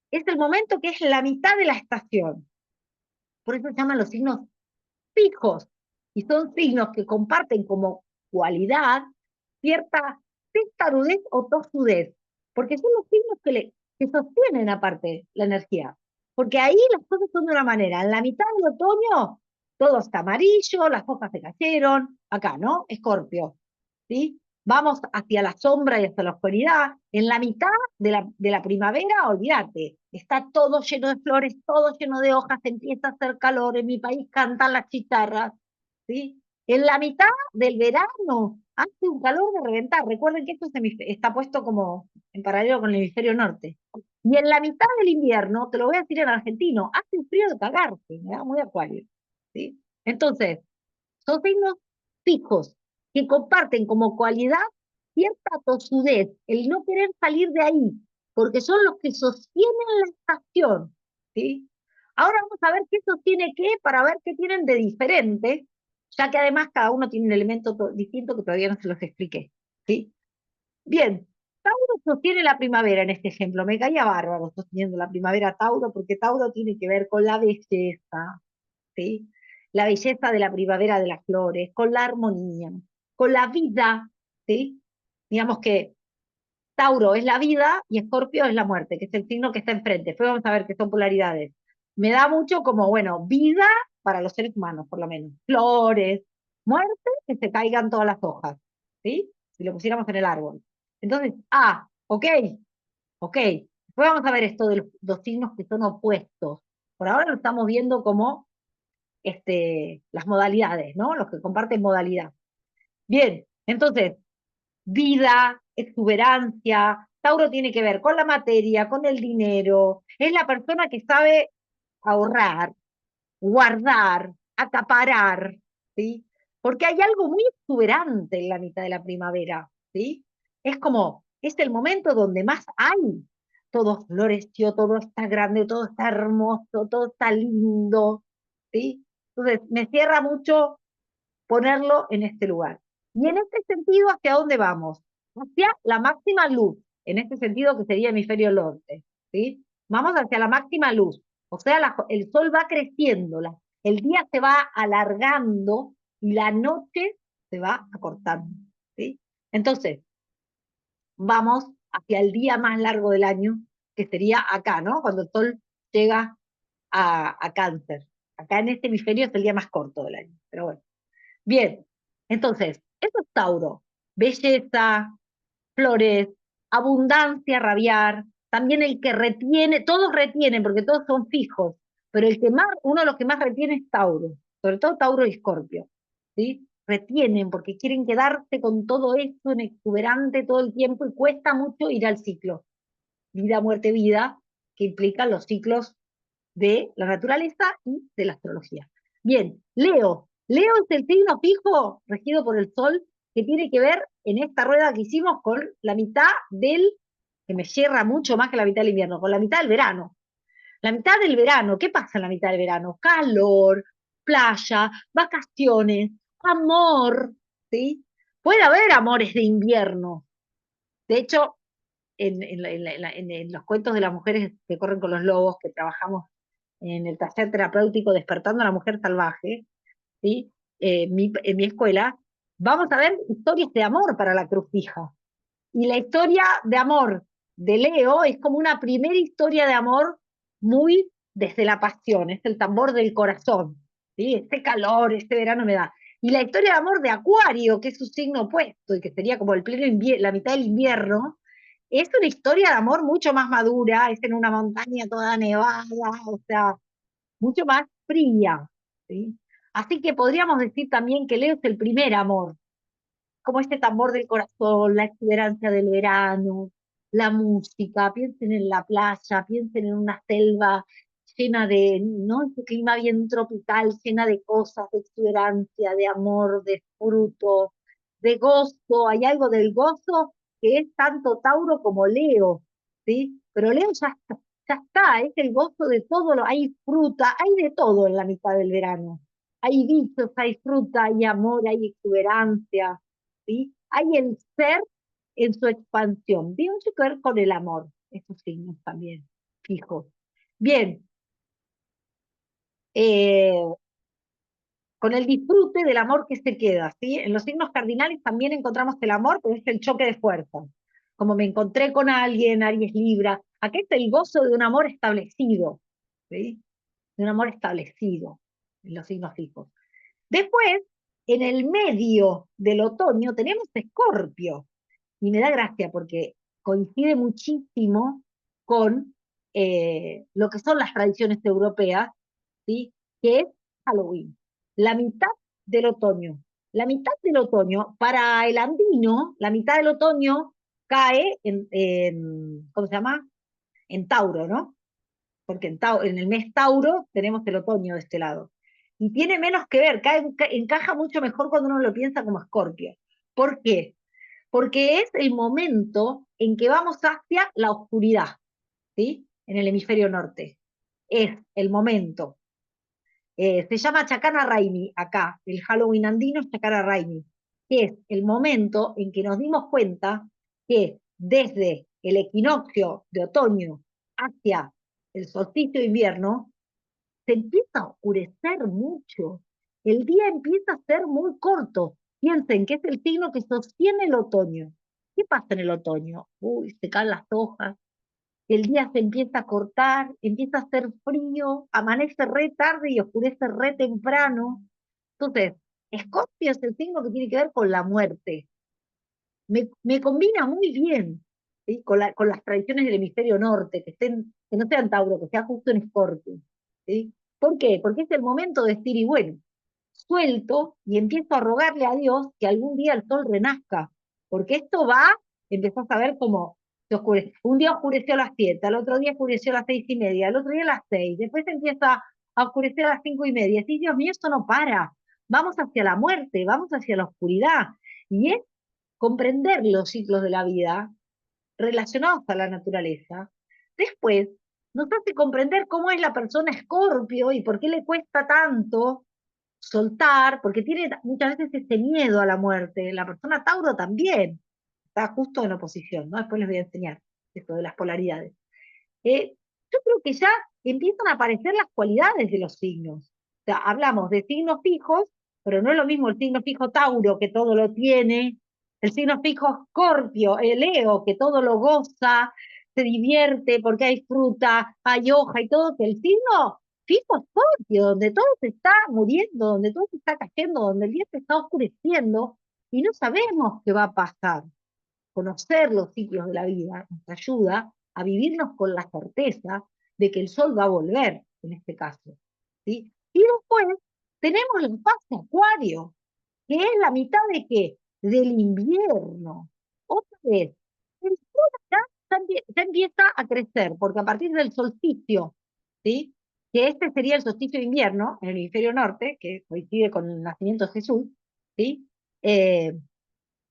es el momento que es la mitad de la estación. Por eso se llaman los signos fijos, y son signos que comparten como cualidad cierta testarudez o tosudez, porque son los signos que sostienen aparte la energía. Porque ahí las cosas son de una manera. En la mitad del otoño todo está amarillo, las hojas se cayeron, acá, ¿no? Escorpio, ¿sí? Vamos hacia la sombra y hacia la oscuridad. En la mitad de la primavera, olvídate, está todo lleno de flores, todo lleno de hojas, empieza a hacer calor, en mi país cantan las chitarras, ¿sí? En la mitad del verano hace un calor de reventar. Recuerden que esto está puesto como en paralelo con el hemisferio norte. Y en la mitad del invierno, te lo voy a decir en argentino, hace un frío de cagarse, me da muy acuario, ¿sí? Entonces, son signos fijos que comparten como cualidad cierta tosudez, el no querer salir de ahí, porque son los que sostienen la estación, ¿sí? Ahora vamos a ver qué sostiene qué para ver qué tienen de diferente, ya que además cada uno tiene un elemento distinto que todavía no se los expliqué, ¿sí? Bien, Tauro sostiene la primavera en este ejemplo, me caía bárbaro sosteniendo la primavera Tauro, porque Tauro tiene que ver con la belleza, ¿sí? La belleza de la primavera de las flores, con la armonía, con la vida, ¿sí? Digamos que Tauro es la vida y Escorpio es la muerte, que es el signo que está enfrente. Después vamos a ver qué son polaridades. Me da mucho como, bueno, vida para los seres humanos, por lo menos. Flores, muerte, que se caigan todas las hojas, ¿sí? Si lo pusiéramos en el árbol. Entonces, ok, ok. Después vamos a ver esto de los dos signos que son opuestos. Por ahora lo estamos viendo como las modalidades, ¿no? Los que comparten modalidad. Bien, entonces, vida, exuberancia, Tauro tiene que ver con la materia, con el dinero, es la persona que sabe ahorrar, guardar, acaparar, ¿sí? Porque hay algo muy exuberante en la mitad de la primavera, ¿sí? Es como, es el momento donde más hay. Todo floreció, todo está grande, todo está hermoso, todo está lindo, ¿sí? Entonces, me cierra mucho ponerlo en este lugar. Y en este sentido, ¿hacia dónde vamos? Hacia la máxima luz, en este sentido que sería hemisferio norte, ¿sí? Vamos hacia la máxima luz, o sea, el sol va creciendo, el día se va alargando y la noche se va acortando, ¿sí? Entonces, vamos hacia el día más largo del año, que sería acá, ¿no? Cuando el sol llega a Cáncer. Acá en este hemisferio es el día más corto del año, pero bueno. Bien, entonces, eso es Tauro. Belleza, flores, abundancia, rabiar. También el que retiene, todos retienen porque todos son fijos, pero el que más, uno de los que más retiene es Tauro, sobre todo Tauro y Escorpio, ¿sí? Retienen porque quieren quedarse con todo eso en exuberante todo el tiempo y cuesta mucho ir al ciclo. Vida, muerte, vida, que implican los ciclos de la naturaleza y de la astrología. Bien, Leo. Leo es el signo fijo regido por el Sol que tiene que ver en esta rueda que hicimos con la mitad del, que me cierra mucho más que la mitad del invierno, con la mitad del verano. La mitad del verano, ¿qué pasa en la mitad del verano? Calor, playa, vacaciones, amor, ¿sí? Puede haber amores de invierno. De hecho, en los cuentos de las mujeres que corren con los lobos, que trabajamos en el taller terapéutico Despertando a la Mujer Salvaje, ¿sí? En mi escuela, vamos a ver historias de amor para la cruz fija. Y la historia de amor de Leo es como una primera historia de amor muy desde la pasión, es el tambor del corazón, ¿sí? Este calor, este verano me da. Y la historia de amor de Acuario, que es su signo opuesto y que sería como el pleno la mitad del invierno, es una historia de amor mucho más madura, es en una montaña toda nevada, o sea, mucho más fría, ¿sí? Así que podríamos decir también que Leo es el primer amor, como este tambor del corazón, la exuberancia del verano, la música, piensen en la playa, piensen en una selva llena de, ¿no? Ese clima bien tropical, llena de cosas, de exuberancia, de amor, de fruto, de gozo. Hay algo del gozo que es tanto Tauro como Leo, ¿sí? Pero Leo ya está, es el gozo de todo, hay fruta, hay de todo en la mitad del verano. Hay bichos, hay fruta, hay amor, hay exuberancia, ¿sí? Hay el ser en su expansión. Tiene mucho que ver con el amor, esos signos también, fijos. Bien, eh, con el disfrute del amor que se queda, ¿sí? En los signos cardinales también encontramos el amor, pero es el choque de fuerzas. Como me encontré con alguien, Aries Libra, acá es el gozo de un amor establecido, ¿sí? De un amor establecido en los signos fijos. Después, en el medio del otoño, tenemos Escorpio, y me da gracia porque coincide muchísimo con lo que son las tradiciones europeas, ¿sí? Que es Halloween, la mitad del otoño. La mitad del otoño, para el andino, la mitad del otoño cae ¿cómo se llama? En Tauro, ¿no? Porque en el mes Tauro tenemos el otoño de este lado. Y tiene menos que ver, encaja mucho mejor cuando uno lo piensa como Escorpio. ¿Por qué? Porque es el momento en que vamos hacia la oscuridad, ¿sí? En el hemisferio norte. Es el momento. Se llama Chacana Raimi acá, el Halloween andino es Chacana Raimi, que es el momento en que nos dimos cuenta que desde el equinoccio de otoño hacia el solsticio de invierno, se empieza a oscurecer mucho. El día empieza a ser muy corto. Piensen que es el signo que sostiene el otoño. ¿Qué pasa en el otoño? Uy, se caen las hojas, el día se empieza a cortar, empieza a hacer frío, amanece re tarde y oscurece re temprano. Entonces, Escorpio es el signo que tiene que ver con la muerte. Me combina muy bien, ¿sí? Con las tradiciones del hemisferio norte, que no sean Tauro, que sea justo en Escorpio, ¿sí? ¿Por qué? Porque es el momento de decir, y bueno, suelto y empiezo a rogarle a Dios que algún día el sol renazca, porque esto va, empezás a ver cómo se oscurece. Un día oscureció a las 7, al otro día oscureció a las 6:30, al otro día a las 6, después empieza a oscurecer a las 5:30. Sí, Dios mío, esto no para. Vamos hacia la muerte, vamos hacia la oscuridad. Y es comprender los ciclos de la vida relacionados a la naturaleza. Después, nos hace comprender cómo es la persona Escorpio y por qué le cuesta tanto soltar, porque tiene muchas veces ese miedo a la muerte. La persona Tauro también está justo en oposición, ¿no? Después les voy a enseñar esto de las polaridades. Yo creo que ya empiezan a aparecer las cualidades de los signos. O sea, hablamos de signos fijos, pero no es lo mismo el signo fijo Tauro, que todo lo tiene, el signo fijo Escorpio, el Leo, que todo lo goza, se divierte porque hay fruta, hay hoja y todo, que el signo Fijo Scorpio, donde todo se está muriendo, donde todo se está cayendo, donde el día se está oscureciendo y no sabemos qué va a pasar. Conocer los ciclos de la vida nos ayuda a vivirnos con la certeza de que el sol va a volver, en este caso. ¿Sí? Y después tenemos la fase Acuario, que es la mitad de qué? Del invierno. Otra vez, el sol acá ya empieza a crecer, porque a partir del solsticio, ¿sí? Que este sería el solsticio de invierno en el hemisferio norte, que coincide con el nacimiento de Jesús, ¿sí? Eh,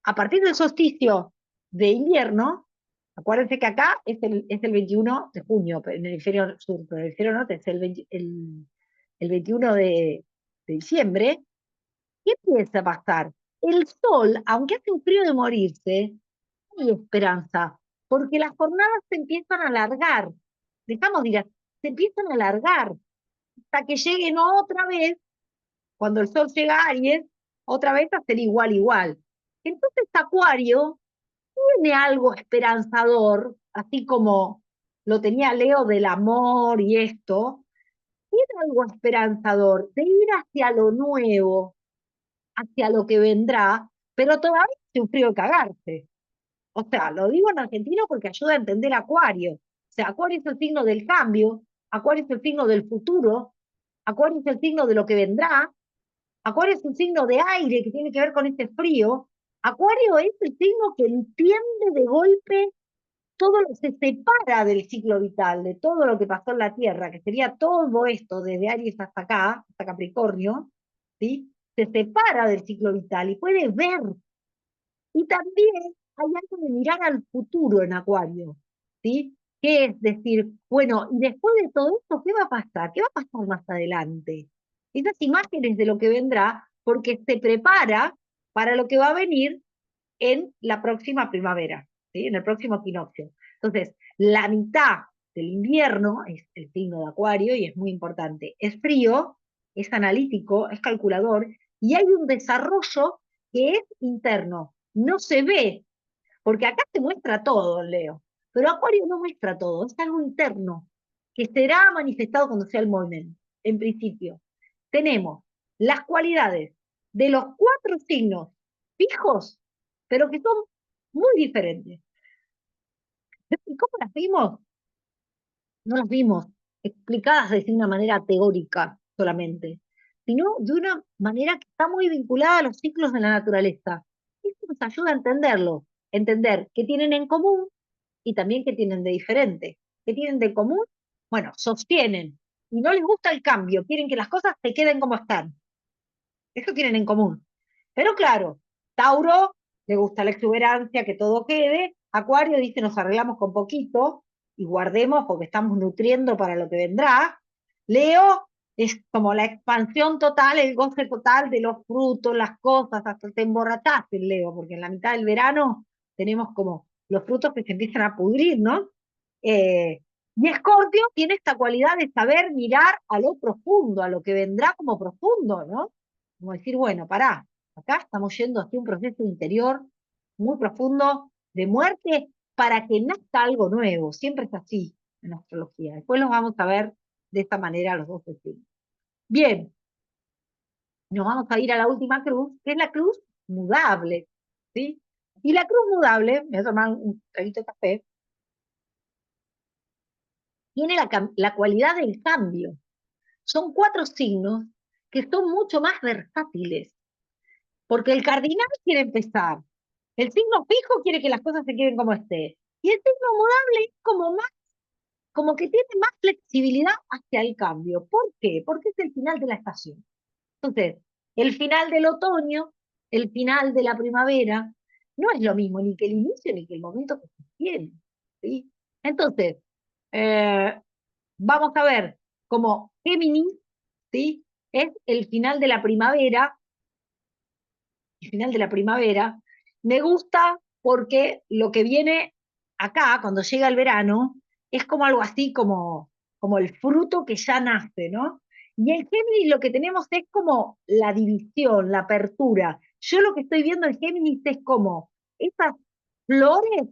a partir del solsticio de invierno, acuérdense que acá es el 21 de junio, en el hemisferio sur, pero en el hemisferio norte es el 21 de diciembre. ¿Qué empieza a pasar? El sol, aunque hace un frío de morirse, hay esperanza, porque las jornadas se empiezan a alargar. Dejamos de ir, se empiezan a alargar hasta que lleguen otra vez, cuando el sol llega a Aries, otra vez a ser igual, igual. Entonces, Acuario tiene algo esperanzador, así como lo tenía Leo del amor y esto, tiene algo esperanzador de ir hacia lo nuevo, hacia lo que vendrá, pero todavía hace un frío de cagarse. O sea, lo digo en argentino porque ayuda a entender Acuario. O sea, Acuario es el signo del cambio, Acuario es el signo del futuro, Acuario es el signo de lo que vendrá, Acuario es un signo de aire que tiene que ver con este frío. Acuario es el signo que entiende de golpe todo lo que se separa del ciclo vital, de todo lo que pasó en la Tierra, que sería todo esto, desde Aries hasta acá, hasta Capricornio, ¿sí? Se separa del ciclo vital y puede ver. Y también hay algo de mirar al futuro en Acuario, ¿sí? Que es decir, bueno, y después de todo esto, ¿qué va a pasar? ¿Qué va a pasar más adelante? Esas imágenes de lo que vendrá, porque se prepara para lo que va a venir en la próxima primavera, ¿sí? En el próximo equinoccio. Entonces, la mitad del invierno es el signo de Acuario y es muy importante. Es frío, es analítico, es calculador y hay un desarrollo que es interno. No se ve, porque acá se muestra todo, Leo, pero Acuario no muestra todo, es algo interno que será manifestado cuando sea el momento. En principio, tenemos las cualidades de los cuatro signos fijos, pero que son muy diferentes. ¿Y cómo las vimos? No las vimos explicadas de una manera teórica solamente, sino de una manera que está muy vinculada a los ciclos de la naturaleza. Esto nos ayuda a entenderlo, entender qué tienen en común y también qué tienen de diferente. ¿Qué tienen de común? Bueno, sostienen y no les gusta el cambio, quieren que las cosas se queden como están. Eso tienen en común. Pero claro, Tauro le gusta la exuberancia, que todo quede. Acuario dice nos arreglamos con poquito y guardemos porque estamos nutriendo para lo que vendrá. Leo es como la expansión total, el goce total de los frutos, las cosas, hasta te emborrachás en Leo, porque en la mitad del verano tenemos como los frutos que se empiezan a pudrir, ¿no? Y Escorpio tiene esta cualidad de saber mirar a lo profundo, a lo que vendrá como profundo, ¿no? Como decir, bueno, pará, acá estamos yendo hacia un proceso interior muy profundo de muerte para que nazca algo nuevo. Siempre es así en astrología. Después los vamos a ver de esta manera los dos signos. Bien, nos vamos a ir a la última cruz, que es la cruz mudable, ¿sí? Y la cruz mudable, me voy a tomar un traguito de café, tiene la cualidad del cambio. Son cuatro signos que son mucho más versátiles, porque el cardinal quiere empezar, el signo fijo quiere que las cosas se queden como esté, y el signo mudable es como más, como que tiene más flexibilidad hacia el cambio. ¿Por qué? Porque es el final de la estación. Entonces, el final del otoño, el final de la primavera, no es lo mismo ni que el inicio ni que el momento que se tiene, ¿sí? Entonces, eh, vamos a ver como Géminis, ¿sí? Es el final de la primavera, el final de la primavera. Me gusta porque lo que viene acá, cuando llega el verano, es como algo así como el fruto que ya nace, ¿no? Y en Géminis lo que tenemos es como la división, la apertura. Yo lo que estoy viendo en Géminis es como esas flores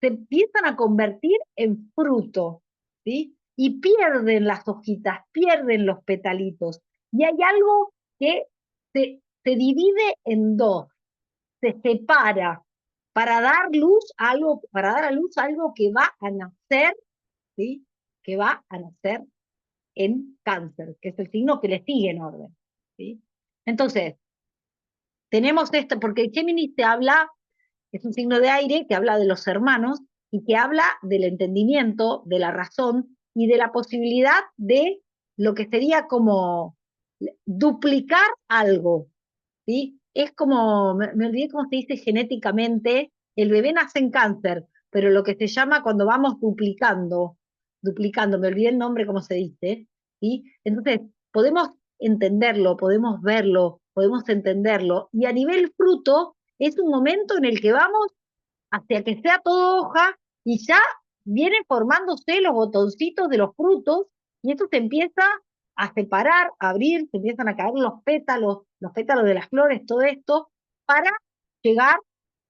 se empiezan a convertir en fruto, ¿sí? y pierden las hojitas, pierden los petalitos. Y hay algo que se divide en dos, se separa para dar luz a algo, para dar a luz a algo que va a nacer, ¿sí? Que va a nacer en Cáncer, que es el signo que le sigue en orden, ¿sí? Entonces, tenemos esto, porque Géminis te habla, es un signo de aire que habla de los hermanos y que habla del entendimiento, de la razón y de la posibilidad de lo que sería como duplicar algo, ¿sí? Es como, me olvidé cómo se dice genéticamente, el bebé nace en Cáncer, pero lo que se llama cuando vamos duplicando, me olvidé el nombre, cómo se dice, ¿sí? Entonces, podemos entenderlo, podemos verlo, podemos entenderlo, y a nivel fruto, es un momento en el que vamos hacia que sea todo hoja y ya vienen formándose los botoncitos de los frutos y esto se empieza a separar, a abrir, se empiezan a caer los pétalos de las flores, todo esto, para llegar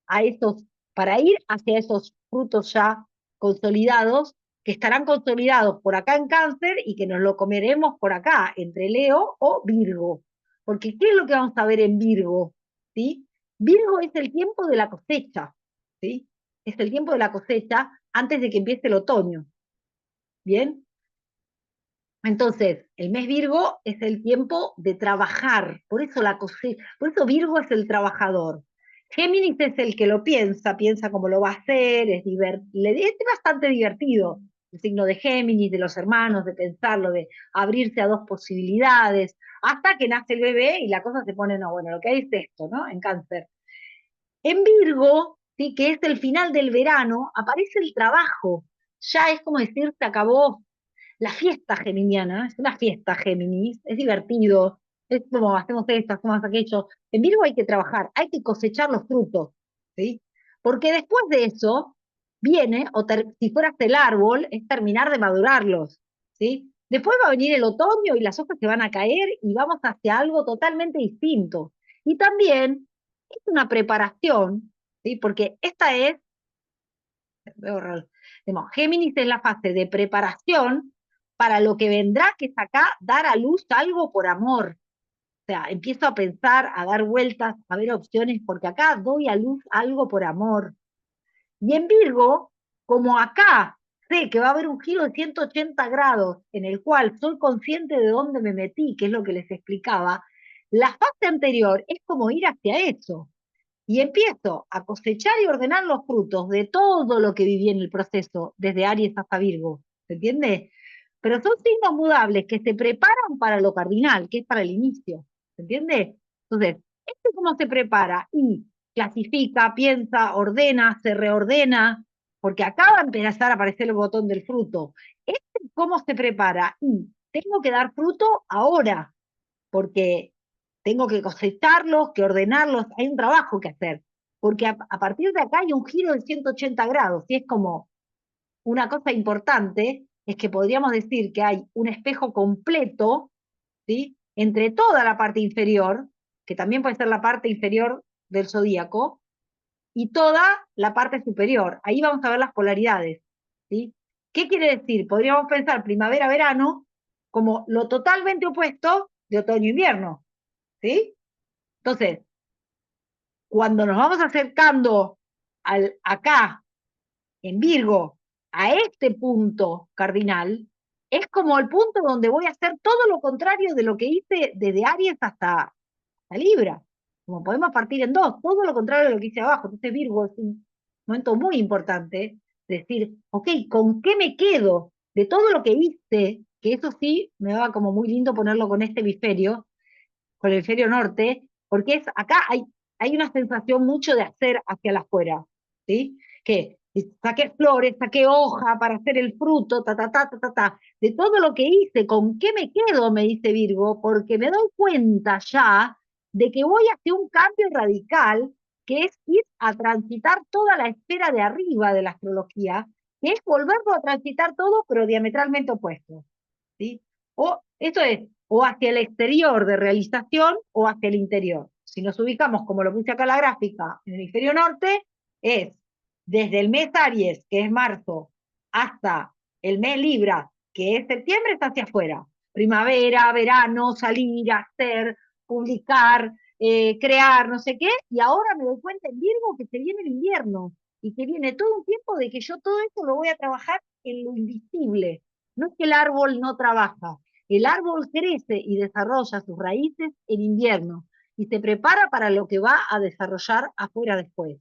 a esos, para ir hacia esos frutos ya consolidados, que estarán consolidados por acá en Cáncer y que nos lo comeremos por acá, entre Leo o Virgo. Porque ¿qué es lo que vamos a ver en Virgo? ¿Sí? Virgo es el tiempo de la cosecha, ¿sí? Es el tiempo de la cosecha antes de que empiece el otoño, ¿bien? Entonces, el mes Virgo es el tiempo de trabajar, por eso la cosecha, por eso Virgo es el trabajador. Géminis es el que lo piensa, piensa cómo lo va a hacer, es bastante divertido el signo de Géminis, de los hermanos, de pensarlo, de abrirse a dos posibilidades, hasta que nace el bebé y la cosa se pone, no, bueno, lo que hay es esto, ¿no? En Cáncer. En Virgo, ¿sí? Que es el final del verano, aparece el trabajo. Ya es como decir, se acabó la fiesta geminiana, es una fiesta Géminis, es divertido, es como hacemos esto, hacemos aquello. En Virgo hay que trabajar, hay que cosechar los frutos, ¿sí? Porque después de eso viene, si fueras el árbol, es terminar de madurarlos, ¿sí? Después va a venir el otoño y las hojas se van a caer y vamos hacia algo totalmente distinto. Y también es una preparación, ¿sí? Porque esta es, veo raro, digamos, Géminis es la fase de preparación para lo que vendrá, que es acá dar a luz algo por amor. O sea, empiezo a pensar, a dar vueltas, a ver opciones, porque acá doy a luz algo por amor. Y en Virgo, como acá sé que va a haber un giro de 180 grados en el cual soy consciente de dónde me metí, que es lo que les explicaba, la fase anterior es como ir hacia eso y empiezo a cosechar y ordenar los frutos de todo lo que viví en el proceso, desde Aries hasta Virgo, ¿se entiende? Pero son signos mudables que se preparan para lo cardinal, que es para el inicio, ¿se entiende? Entonces, este cómo se prepara y clasifica, piensa, ordena, se reordena, porque acaba de empezar a aparecer el botón del fruto. Este cómo se prepara y tengo que dar fruto ahora, porque tengo que cosecharlos, que ordenarlos, hay un trabajo que hacer, porque a partir de acá hay un giro de 180 grados, y es como una cosa importante, es que podríamos decir que hay un espejo completo, ¿sí? Entre toda la parte inferior, que también puede ser la parte inferior del zodíaco, y toda la parte superior. Ahí vamos a ver las polaridades, ¿sí? ¿Qué quiere decir? Podríamos pensar primavera-verano como lo totalmente opuesto de otoño-invierno, ¿sí? Entonces, cuando nos vamos acercando acá, en Virgo, a este punto cardinal, es como el punto donde voy a hacer todo lo contrario de lo que hice desde Aries hasta Libra. Como podemos partir en dos, todo lo contrario de lo que hice abajo. Entonces Virgo es un momento muy importante, decir, ok, ¿con qué me quedo de todo lo que hice? Que eso sí, me va como muy lindo ponerlo con este hemisferio, con el hemisferio norte, porque es acá hay una sensación mucho de hacer hacia la afuera, ¿sí? Que saqué flores, saqué hoja para hacer el fruto, ta, ta, ta, ta, ta, ta. De todo lo que hice, ¿con qué me quedo? Me dice Virgo, porque me doy cuenta ya de que voy hacia un cambio radical, que es ir a transitar toda la esfera de arriba de la astrología, que es volverlo a transitar todo, pero diametralmente opuesto, ¿sí? O esto es, o hacia el exterior de realización o hacia el interior. Si nos ubicamos, como lo puse acá en la gráfica, en el hemisferio norte, es desde el mes Aries, que es marzo, hasta el mes Libra, que es septiembre, está hacia afuera. Primavera, verano, salir, hacer, publicar, crear, no sé qué, y ahora me doy cuenta en Virgo que se viene el invierno y que viene todo un tiempo de que yo todo esto lo voy a trabajar en lo invisible. No es que el árbol no trabaja, el árbol crece y desarrolla sus raíces en invierno y se prepara para lo que va a desarrollar afuera después.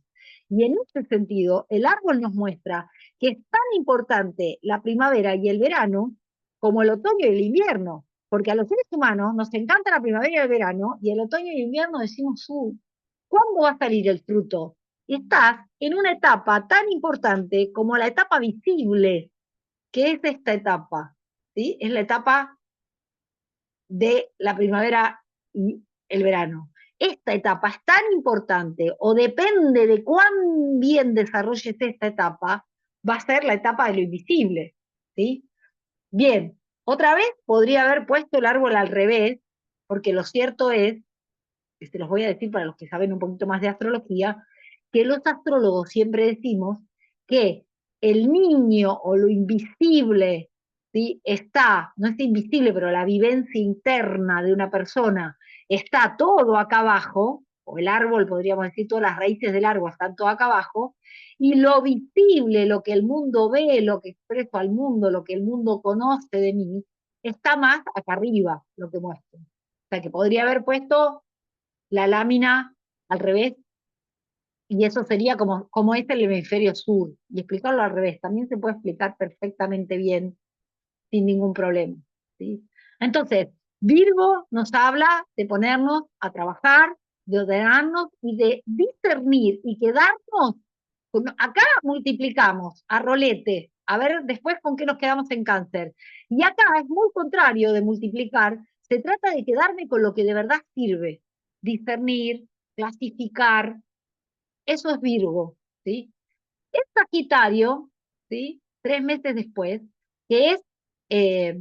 Y en ese sentido, el árbol nos muestra que es tan importante la primavera y el verano como el otoño y el invierno, porque a los seres humanos nos encanta la primavera y el verano, y el otoño y el invierno decimos, ¿cuándo va a salir el fruto? Estás en una etapa tan importante como la etapa visible, que es esta etapa, ¿sí? Es la etapa de la primavera y el verano. Esta etapa es tan importante, o depende de cuán bien desarrolles esta etapa, va a ser la etapa de lo invisible, ¿sí? Bien, otra vez podría haber puesto el árbol al revés, porque lo cierto es, que se los voy a decir para los que saben un poquito más de astrología, que los astrólogos siempre decimos que el niño o lo invisible, ¿sí? Está, no es invisible, pero la vivencia interna de una persona está todo acá abajo, o el árbol, podríamos decir, todas las raíces del árbol están todo acá abajo, y lo visible, lo que el mundo ve, lo que expreso al mundo, lo que el mundo conoce de mí, está más acá arriba, lo que muestro. O sea, que podría haber puesto la lámina al revés, y eso sería como es el hemisferio sur, y explicarlo al revés. También se puede explicar perfectamente bien, sin ningún problema, ¿sí? Entonces, Virgo nos habla de ponernos a trabajar, de ordenarnos y de discernir y quedarnos. Acá multiplicamos a rolete, a ver después con qué nos quedamos en cáncer. Y acá es muy contrario de multiplicar, se trata de quedarme con lo que de verdad sirve, discernir, clasificar, eso es Virgo, ¿sí? Es Sagitario, ¿sí? 3 meses después, que es eh,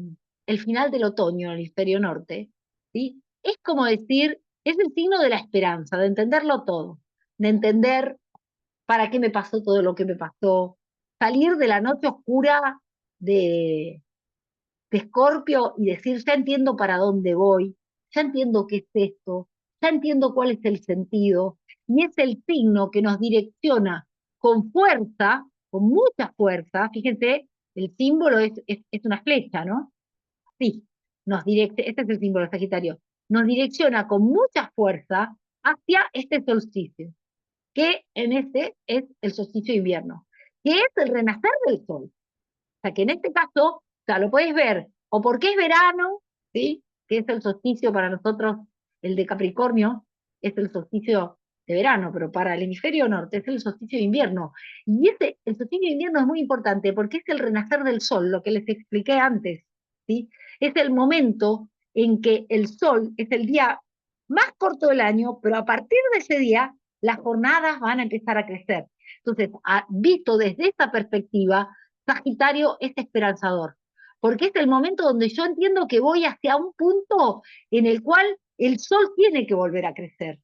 el final del otoño en el hemisferio norte, ¿sí? Es como decir, es el signo de la esperanza, de entenderlo todo, de entender para qué me pasó todo lo que me pasó, salir de la noche oscura de, de Escorpio y decir, ya entiendo para dónde voy, ya entiendo qué es esto, ya entiendo cuál es el sentido, y es el signo que nos direcciona con fuerza, con mucha fuerza, fíjense, el símbolo es una flecha, ¿no? Sí, este es el símbolo de Sagitario, nos direcciona con mucha fuerza hacia este solsticio, que en este es el solsticio de invierno, que es el renacer del sol. O sea, que en este caso, o sea, lo podéis ver, o porque es verano, ¿sí? Que es el solsticio para nosotros, el de Capricornio, es el solsticio de verano, pero para el hemisferio norte es el solsticio de invierno. Y el solsticio de invierno es muy importante porque es el renacer del sol, lo que les expliqué antes, ¿sí? Es el momento en que el sol es el día más corto del año, pero a partir de ese día las jornadas van a empezar a crecer. Entonces, visto desde esta perspectiva, Sagitario es esperanzador, porque es el momento donde yo entiendo que voy hacia un punto en el cual el sol tiene que volver a crecer.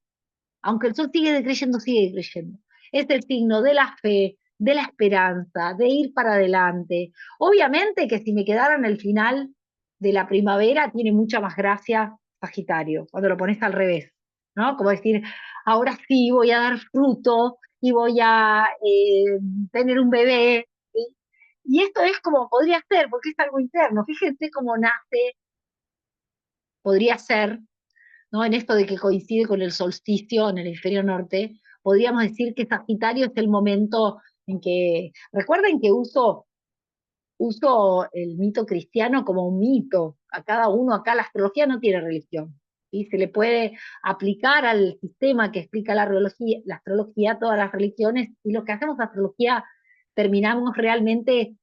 Aunque el sol sigue decreyendo, sigue decreyendo. Es el signo de la fe, de la esperanza, de ir para adelante. Obviamente que si me quedara en el final de la primavera, tiene mucha más gracia Sagitario, cuando lo pones al revés, ¿no? Como decir, ahora sí voy a dar fruto y voy a tener un bebé, ¿sí? Y esto es como podría ser, porque es algo interno. Fíjense cómo nace, podría ser, ¿no? En esto de que coincide con el solsticio en el hemisferio norte, podríamos decir que Sagitario es el momento en que, recuerden que uso el mito cristiano como un mito, a cada uno, acá la astrología no tiene religión, y se le puede aplicar al sistema que explica la astrología a todas las religiones, y lo que hacemos astrología terminamos realmente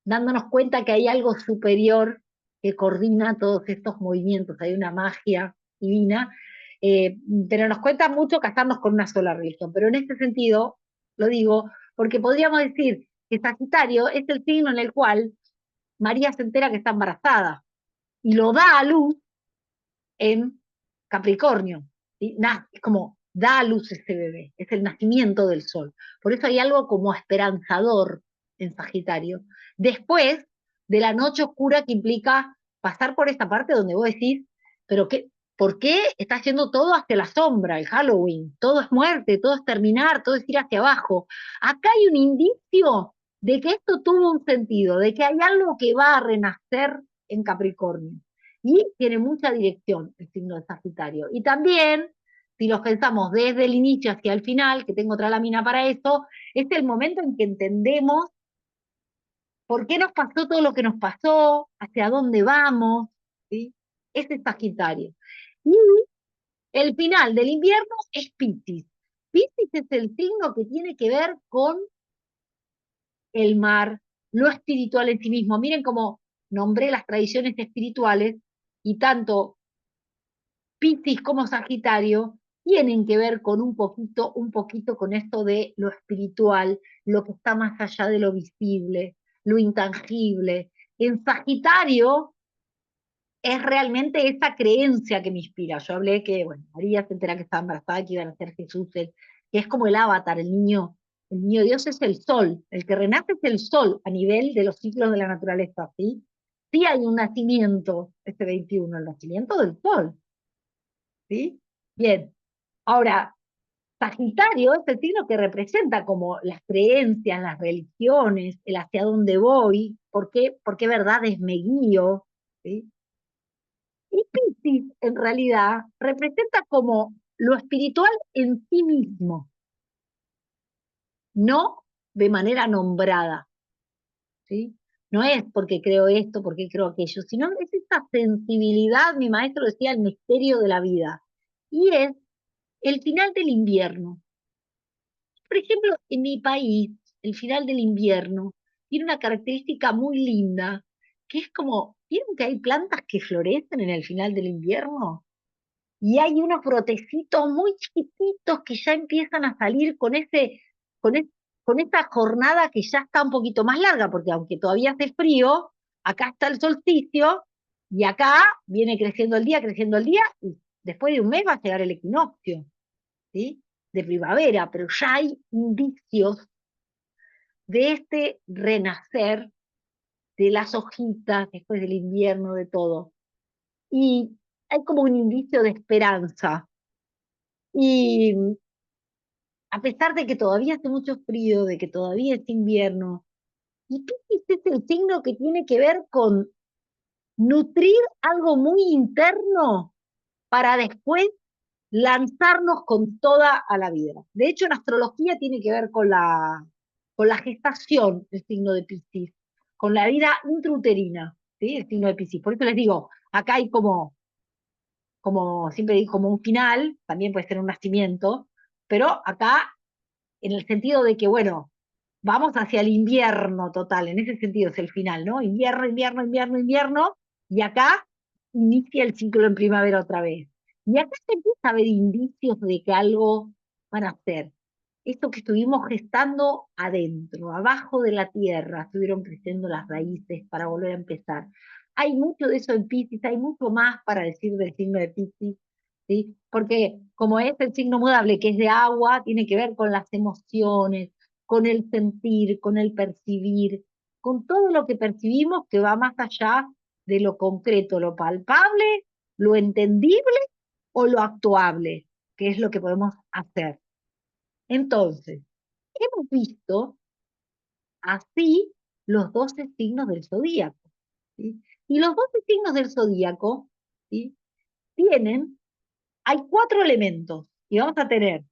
dándonos cuenta que hay algo superior que coordina todos estos movimientos, hay una magia divina, eh, pero nos cuesta mucho casarnos con una sola religión, pero en este sentido, lo digo, porque podríamos decir que Sagitario es el signo en el cual María se entera que está embarazada y lo da a luz en Capricornio. ¿Sí? Es como da a luz ese bebé, es el nacimiento del sol. Por eso hay algo como esperanzador en Sagitario. Después, de la noche oscura que implica pasar por esta parte donde vos decís, pero qué, ¿por qué está yendo todo hacia la sombra, el Halloween? Todo es muerte, todo es terminar, todo es ir hacia abajo. Acá hay un indicio de que esto tuvo un sentido, de que hay algo que va a renacer en Capricornio. Y tiene mucha dirección el signo de Sagitario. Y también, si los pensamos desde el inicio hacia el final, que tengo otra lámina para eso, es el momento en que entendemos por qué nos pasó todo lo que nos pasó, hacia dónde vamos, ¿sí? Ese es Sagitario. Y el final del invierno es Piscis. Piscis es el signo que tiene que ver con el mar, lo espiritual en sí mismo. Miren cómo nombré las tradiciones espirituales y tanto Piscis como Sagitario tienen que ver con un poquito con esto de lo espiritual, lo que está más allá de lo visible, lo intangible. En Sagitario es realmente esa creencia que me inspira. Yo hablé que, bueno, María se entera que estaba embarazada, que iban a ser Jesús, que es como el avatar, el niño Dios es el sol, el que renace es el sol a nivel de los ciclos de la naturaleza, ¿sí? Sí hay un nacimiento, este 21, el nacimiento del sol, ¿sí? Bien, ahora, Sagitario es el signo que representa como las creencias, las religiones, el hacia dónde voy, por qué verdades me guío, ¿sí? Y Piscis, en realidad, representa como lo espiritual en sí mismo, no de manera nombrada, ¿sí? No es porque creo esto, porque creo aquello, sino es esa sensibilidad, mi maestro decía, el misterio de la vida. Y es el final del invierno. Por ejemplo, en mi país, el final del invierno tiene una característica muy linda, que es como, ¿vieron que hay plantas que florecen en el final del invierno? Y hay unos brotecitos muy chiquititos que ya empiezan a salir con, es- con esta jornada que ya está un poquito más larga, porque aunque todavía hace frío, acá está el solsticio y acá viene creciendo el día, y después de un mes va a llegar el equinoccio, ¿sí? De primavera, pero ya hay indicios de este renacer de las hojitas después del invierno, de todo. Y hay como un indicio de esperanza. Y a pesar de que todavía hace mucho frío, de que todavía es invierno, y Piscis es el signo que tiene que ver con nutrir algo muy interno para después lanzarnos con toda a la vida. De hecho, en astrología tiene que ver con la gestación del signo de Piscis, con la vida intrauterina, ¿sí? El signo de Piscis. Por eso les digo, acá hay como siempre digo, como un final, también puede ser un nacimiento, pero acá en el sentido de que, bueno, vamos hacia el invierno total, en ese sentido es el final, ¿no? Invierno, invierno, invierno, invierno, y acá inicia el ciclo en primavera otra vez. Y acá se empieza a ver indicios de que algo van a hacer. Esto que estuvimos gestando adentro, abajo de la tierra, estuvieron creciendo las raíces para volver a empezar. Hay mucho de eso en Piscis, hay mucho más para decir del signo de Piscis, ¿sí? Porque como es el signo mudable, que es de agua, tiene que ver con las emociones, con el sentir, con el percibir, con todo lo que percibimos que va más allá de lo concreto, lo palpable, lo entendible o lo actuable, que es lo que podemos hacer. Entonces, hemos visto así los 12 signos del zodíaco, ¿sí? Y los 12 signos del zodíaco, ¿sí? Tienen, hay 4 elementos, y vamos a tener,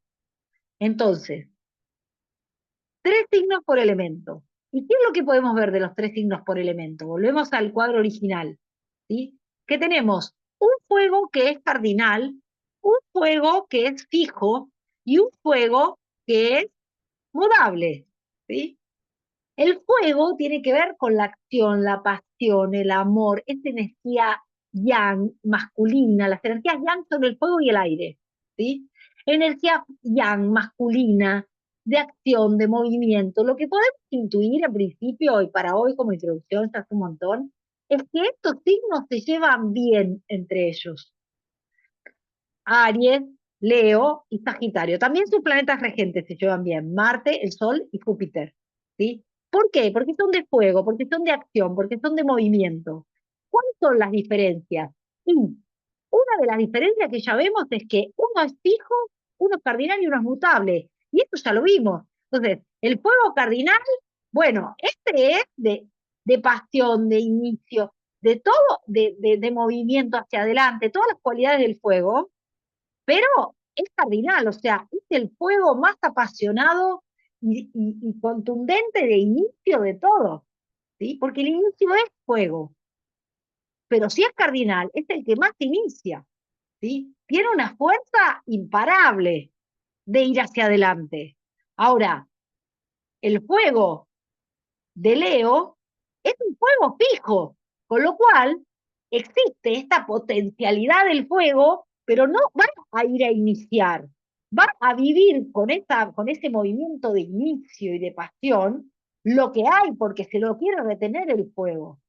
entonces, 3 signos por elemento. ¿Y qué es lo que podemos ver de los 3 signos por elemento? Volvemos al cuadro original, ¿sí? Que tenemos un fuego que es cardinal, un fuego que es fijo y un fuego que es mudable, ¿sí? El fuego tiene que ver con la acción, la pasión, el amor, esa energía yang masculina. Las energías yang son el fuego y el aire, ¿sí? Energía yang masculina, de acción, de movimiento. Lo que podemos intuir al principio y para hoy como introducción, ya hace un montón, es que estos signos se llevan bien entre ellos. Aries, Leo y Sagitario. También sus planetas regentes se llevan bien, Marte, el Sol y Júpiter, ¿sí? ¿Por qué? Porque son de fuego, porque son de acción, porque son de movimiento. ¿Cuáles son las diferencias? Y una de las diferencias que ya vemos es que uno es fijo, uno es cardinal y uno es mutable. Y esto ya lo vimos. Entonces, el fuego cardinal, bueno, este es de pasión, de inicio, de todo, de movimiento hacia adelante, todas las cualidades del fuego, pero es cardinal, o sea, es el fuego más apasionado y contundente de inicio de todo, ¿sí? Porque el inicio es fuego, pero si es cardinal, es el que más inicia, ¿sí? Tiene una fuerza imparable de ir hacia adelante. Ahora, el fuego de Leo es un fuego fijo, con lo cual existe esta potencialidad del fuego, pero no va a ir a iniciar, va a vivir con ese movimiento de inicio y de pasión lo que hay, porque se lo quiere retener el fuego.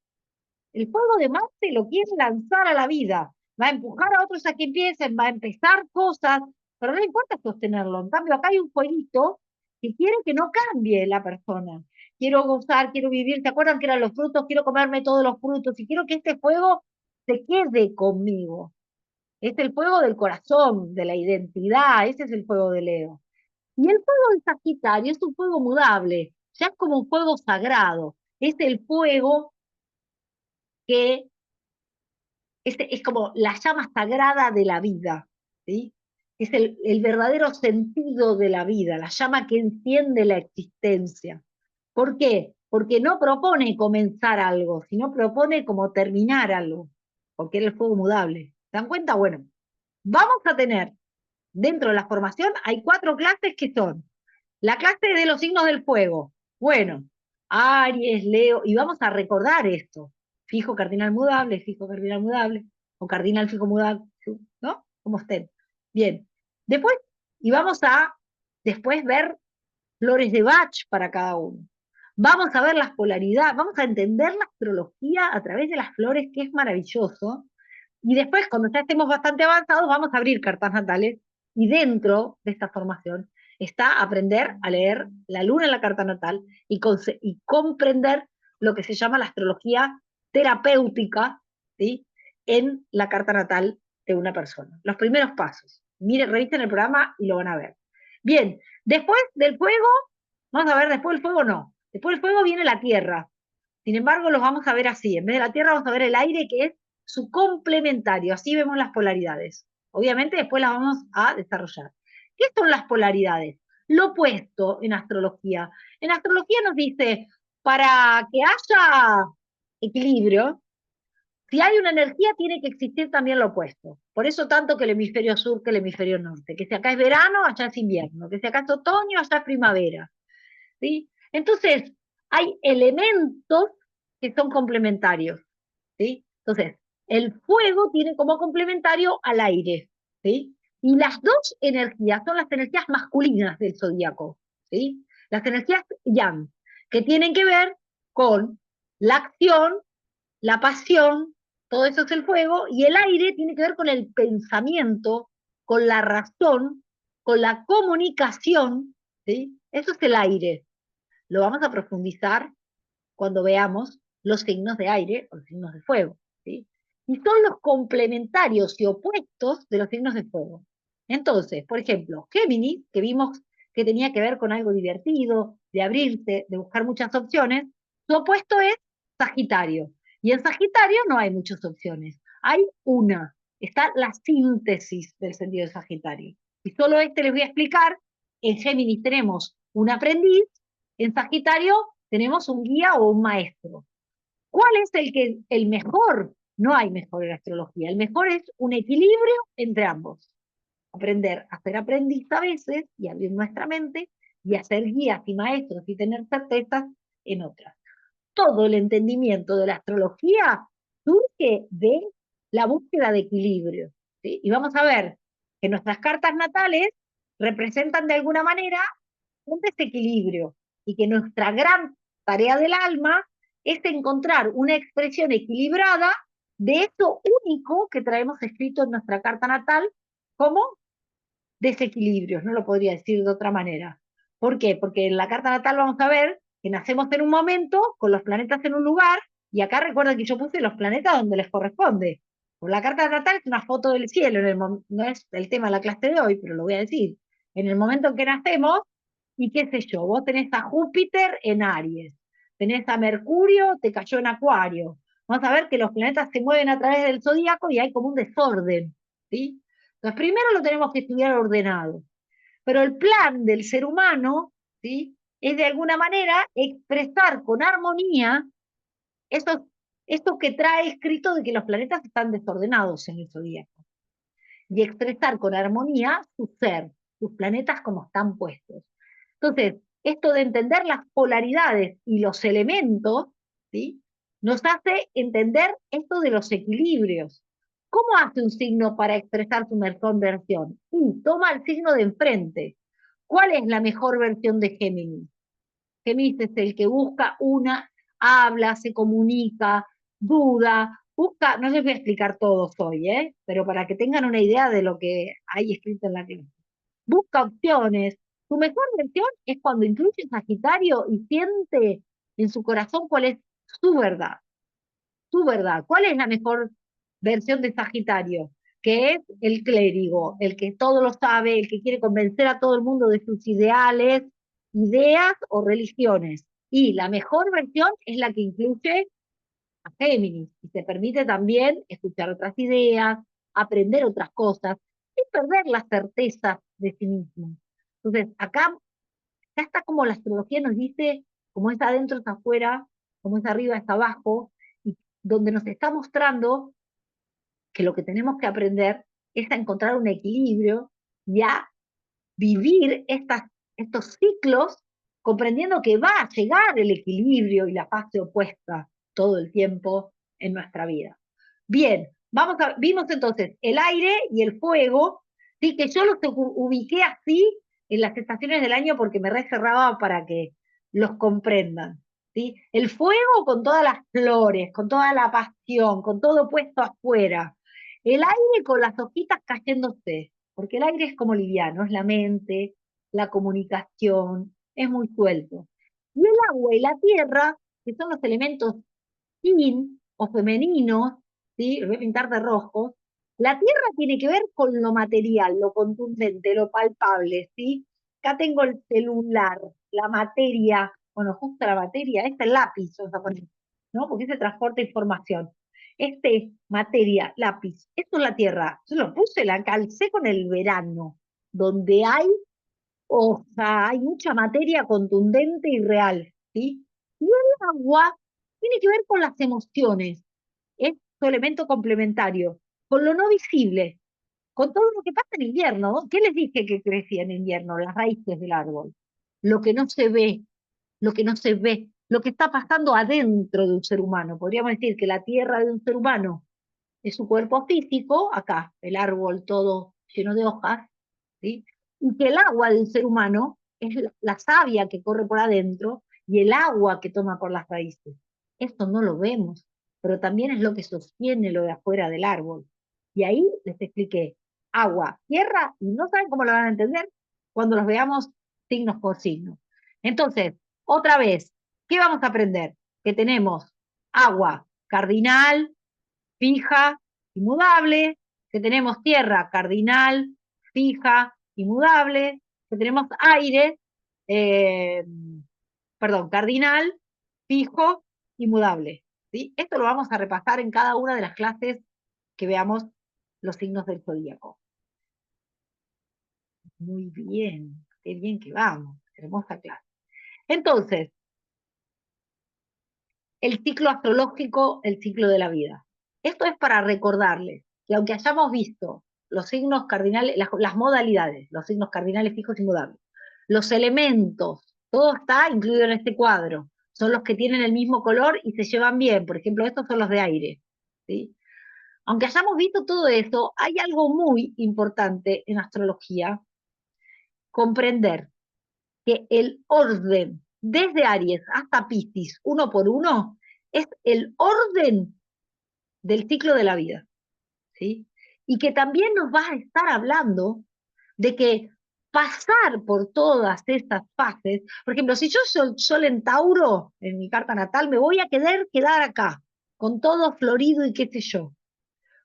El fuego de Marte lo quiere lanzar a la vida, va a empujar a otros a que empiecen, va a empezar cosas, pero no importa sostenerlo. En cambio, acá hay un fueguito que quiere que no cambie la persona. Quiero gozar, quiero vivir. ¿Se acuerdan que eran los frutos? Quiero comerme todos los frutos y quiero que este fuego se quede conmigo. Es el fuego del corazón, de la identidad, ese es el fuego de Leo. Y el fuego del Sagitario es un fuego mudable, ya es como un fuego sagrado. Es el fuego que es como la llama sagrada de la vida, ¿sí? Es el verdadero sentido de la vida, la llama que enciende la existencia. ¿Por qué? Porque no propone comenzar algo, sino propone como terminar algo, porque era el fuego mudable. ¿Se dan cuenta? Bueno, vamos a tener, dentro de la formación, hay 4 clases que son la clase de los signos del fuego. Bueno, Aries, Leo, y vamos a recordar esto. Fijo cardinal mudable, o cardinal fijo mudable, ¿no? Como estén. Bien. Después, y vamos a después ver flores de Bach para cada uno. Vamos a ver las polaridades, vamos a entender la astrología a través de las flores, que es maravilloso. Y después, cuando ya estemos bastante avanzados, vamos a abrir cartas natales y dentro de esta formación está aprender a leer la luna en la carta natal y comprender lo que se llama la astrología terapéutica, ¿sí? En la carta natal de una persona. Los primeros pasos. Miren, revisen el programa y lo van a ver. Bien, después del fuego, vamos a ver, después del fuego no. Después del fuego viene la tierra. Sin embargo, los vamos a ver así. En vez de la tierra, vamos a ver el aire, que es su complementario. Así vemos las polaridades. Obviamente, después las vamos a desarrollar. ¿Qué son las polaridades? Lo opuesto en astrología. En astrología nos dice, para que haya equilibrio, si hay una energía, tiene que existir también lo opuesto. Por eso tanto que el hemisferio sur que el hemisferio norte. Que si acá es verano, allá es invierno. Que si acá es otoño, allá es primavera. ¿Sí? Entonces, hay elementos que son complementarios, ¿sí? Entonces, el fuego tiene como complementario al aire, ¿sí? Y las dos energías son las energías masculinas del zodíaco, ¿sí? Las energías yang, que tienen que ver con la acción, la pasión, todo eso es el fuego, y el aire tiene que ver con el pensamiento, con la razón, con la comunicación, ¿sí? Eso es el aire. Lo vamos a profundizar cuando veamos los signos de aire o los signos de fuego, ¿sí? Y son los complementarios y opuestos de los signos de fuego. Entonces, por ejemplo, Géminis, que vimos que tenía que ver con algo divertido, de abrirse, de buscar muchas opciones, su opuesto es Sagitario. Y en Sagitario no hay muchas opciones, hay una. Está la síntesis del sentido de Sagitario. Y solo este les voy a explicar. En Géminis tenemos un aprendiz, en Sagitario tenemos un guía o un maestro. ¿Cuál es el mejor? No hay mejor en la astrología. El mejor es un equilibrio entre ambos. Aprender a ser aprendiz a veces y abrir nuestra mente y hacer guías y maestros y tener certezas en otras. Todo el entendimiento de la astrología surge de la búsqueda de equilibrio, ¿sí? Y vamos a ver que nuestras cartas natales representan de alguna manera un desequilibrio y que nuestra gran tarea del alma es encontrar una expresión equilibrada de eso único que traemos escrito en nuestra carta natal como desequilibrios, no lo podría decir de otra manera. ¿Por qué? Porque en la carta natal vamos a ver que nacemos en un momento, con los planetas en un lugar, y acá recuerden que yo puse los planetas donde les corresponde. Por la carta natal es una foto del cielo, no es el tema de la clase de hoy, pero lo voy a decir. En el momento en que nacemos, y qué sé yo, vos tenés a Júpiter en Aries, tenés a Mercurio, te cayó en Acuario. Vamos a ver que los planetas se mueven a través del zodíaco y hay como un desorden, ¿sí? Entonces, primero lo tenemos que estudiar ordenado. Pero el plan del ser humano, ¿sí? Es de alguna manera expresar con armonía eso, esto que trae escrito de que los planetas están desordenados en el zodíaco. Y expresar con armonía su ser, sus planetas como están puestos. Entonces, esto de entender las polaridades y los elementos, ¿sí? Nos hace entender esto de los equilibrios. ¿Cómo hace un signo para expresar su mejor versión? Y toma el signo de enfrente. ¿Cuál es la mejor versión de Géminis? Géminis es el que busca una, habla, se comunica, duda, busca, no les voy a explicar todo hoy, pero para que tengan una idea de lo que hay escrito en la clase. Busca opciones. Su mejor versión es cuando incluye Sagitario y siente en su corazón cuál es su verdad, su verdad. ¿Cuál es la mejor versión de Sagitario? Que es el clérigo, el que todo lo sabe, el que quiere convencer a todo el mundo de sus ideales, ideas o religiones. Y la mejor versión es la que incluye a Géminis y te permite también escuchar otras ideas, aprender otras cosas, sin perder la certeza de sí mismo. Entonces, acá está como la astrología nos dice, como es adentro es afuera, como es arriba es abajo, y donde nos está mostrando que lo que tenemos que aprender es a encontrar un equilibrio y a vivir estos ciclos comprendiendo que va a llegar el equilibrio y la fase opuesta todo el tiempo en nuestra vida. Bien, vimos entonces el aire y el fuego, ¿sí? Que yo los ubiqué así en las estaciones del año porque me reserraba para que los comprendan. ¿Sí? El fuego con todas las flores, con toda la pasión, con todo puesto afuera. El aire con las hojitas cayéndose, porque el aire es como liviano, es la mente, la comunicación, es muy suelto. Y el agua y la tierra, que son los elementos yin o femeninos, ¿sí? Lo voy a pintar de rojo. La tierra tiene que ver con lo material, lo contundente, lo palpable, ¿sí? Acá tengo el celular, la materia, bueno, justo la materia, este es el lápiz, vamos a poner, ¿no? Porque se transporta información. Materia, lápiz, esto es la tierra. Yo lo puse, la calcé con el verano, donde hay, o sea, hay mucha materia contundente y real, ¿sí? Y el agua tiene que ver con las emociones, es su elemento complementario, con lo no visible, con todo lo que pasa en invierno, ¿no? ¿Qué les dije que crecía en invierno? Las raíces del árbol. Lo que no se ve, lo que no se ve, lo que está pasando adentro de un ser humano. Podríamos decir que la tierra de un ser humano es su cuerpo físico, acá, el árbol todo lleno de hojas, ¿sí? Y que el agua del ser humano es la savia que corre por adentro y el agua que toma por las raíces. Esto no lo vemos, pero también es lo que sostiene lo de afuera del árbol. Y ahí les expliqué agua, tierra, y no saben cómo lo van a entender cuando los veamos signos por signo. Entonces, otra vez, ¿qué vamos a aprender? Que tenemos agua cardinal, fija y mudable, que tenemos tierra cardinal, fija y mudable, que tenemos aire, eh, perdón, cardinal, fijo y mudable. ¿Sí? Esto lo vamos a repasar en cada una de las clases que veamos los signos del zodíaco. Muy bien, qué bien que vamos, hermosa clase. Entonces, el ciclo astrológico, el ciclo de la vida. Esto es para recordarles que aunque hayamos visto los signos cardinales, las modalidades, los signos cardinales fijos y mudables, los elementos, todo está incluido en este cuadro. Son los que tienen el mismo color y se llevan bien. Por ejemplo, estos son los de aire. ¿Sí? Aunque hayamos visto todo eso, hay algo muy importante en astrología, comprender que el orden desde Aries hasta Piscis, uno por uno, es el orden del ciclo de la vida, ¿sí? Y que también nos va a estar hablando de que pasar por todas estas fases. Por ejemplo, si yo soy Sol en Tauro, en mi carta natal, me voy a quedar acá, con todo florido y qué sé yo.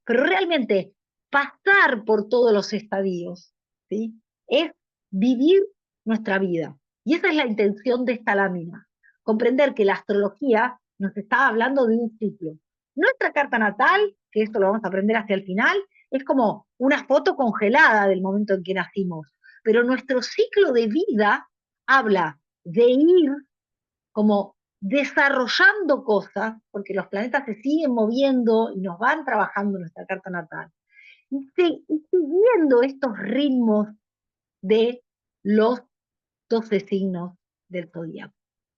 Pero realmente pasar por todos los estadios, ¿sí? Es vivir nuestra vida. Y esa es la intención de esta lámina. Comprender que la astrología nos está hablando de un ciclo. Nuestra carta natal, que esto lo vamos a aprender hacia el final, es como una foto congelada del momento en que nacimos. Pero nuestro ciclo de vida habla de ir como desarrollando cosas, porque los planetas se siguen moviendo y nos van trabajando en nuestra carta natal, y siguiendo estos ritmos de los 12 signos del zodíaco.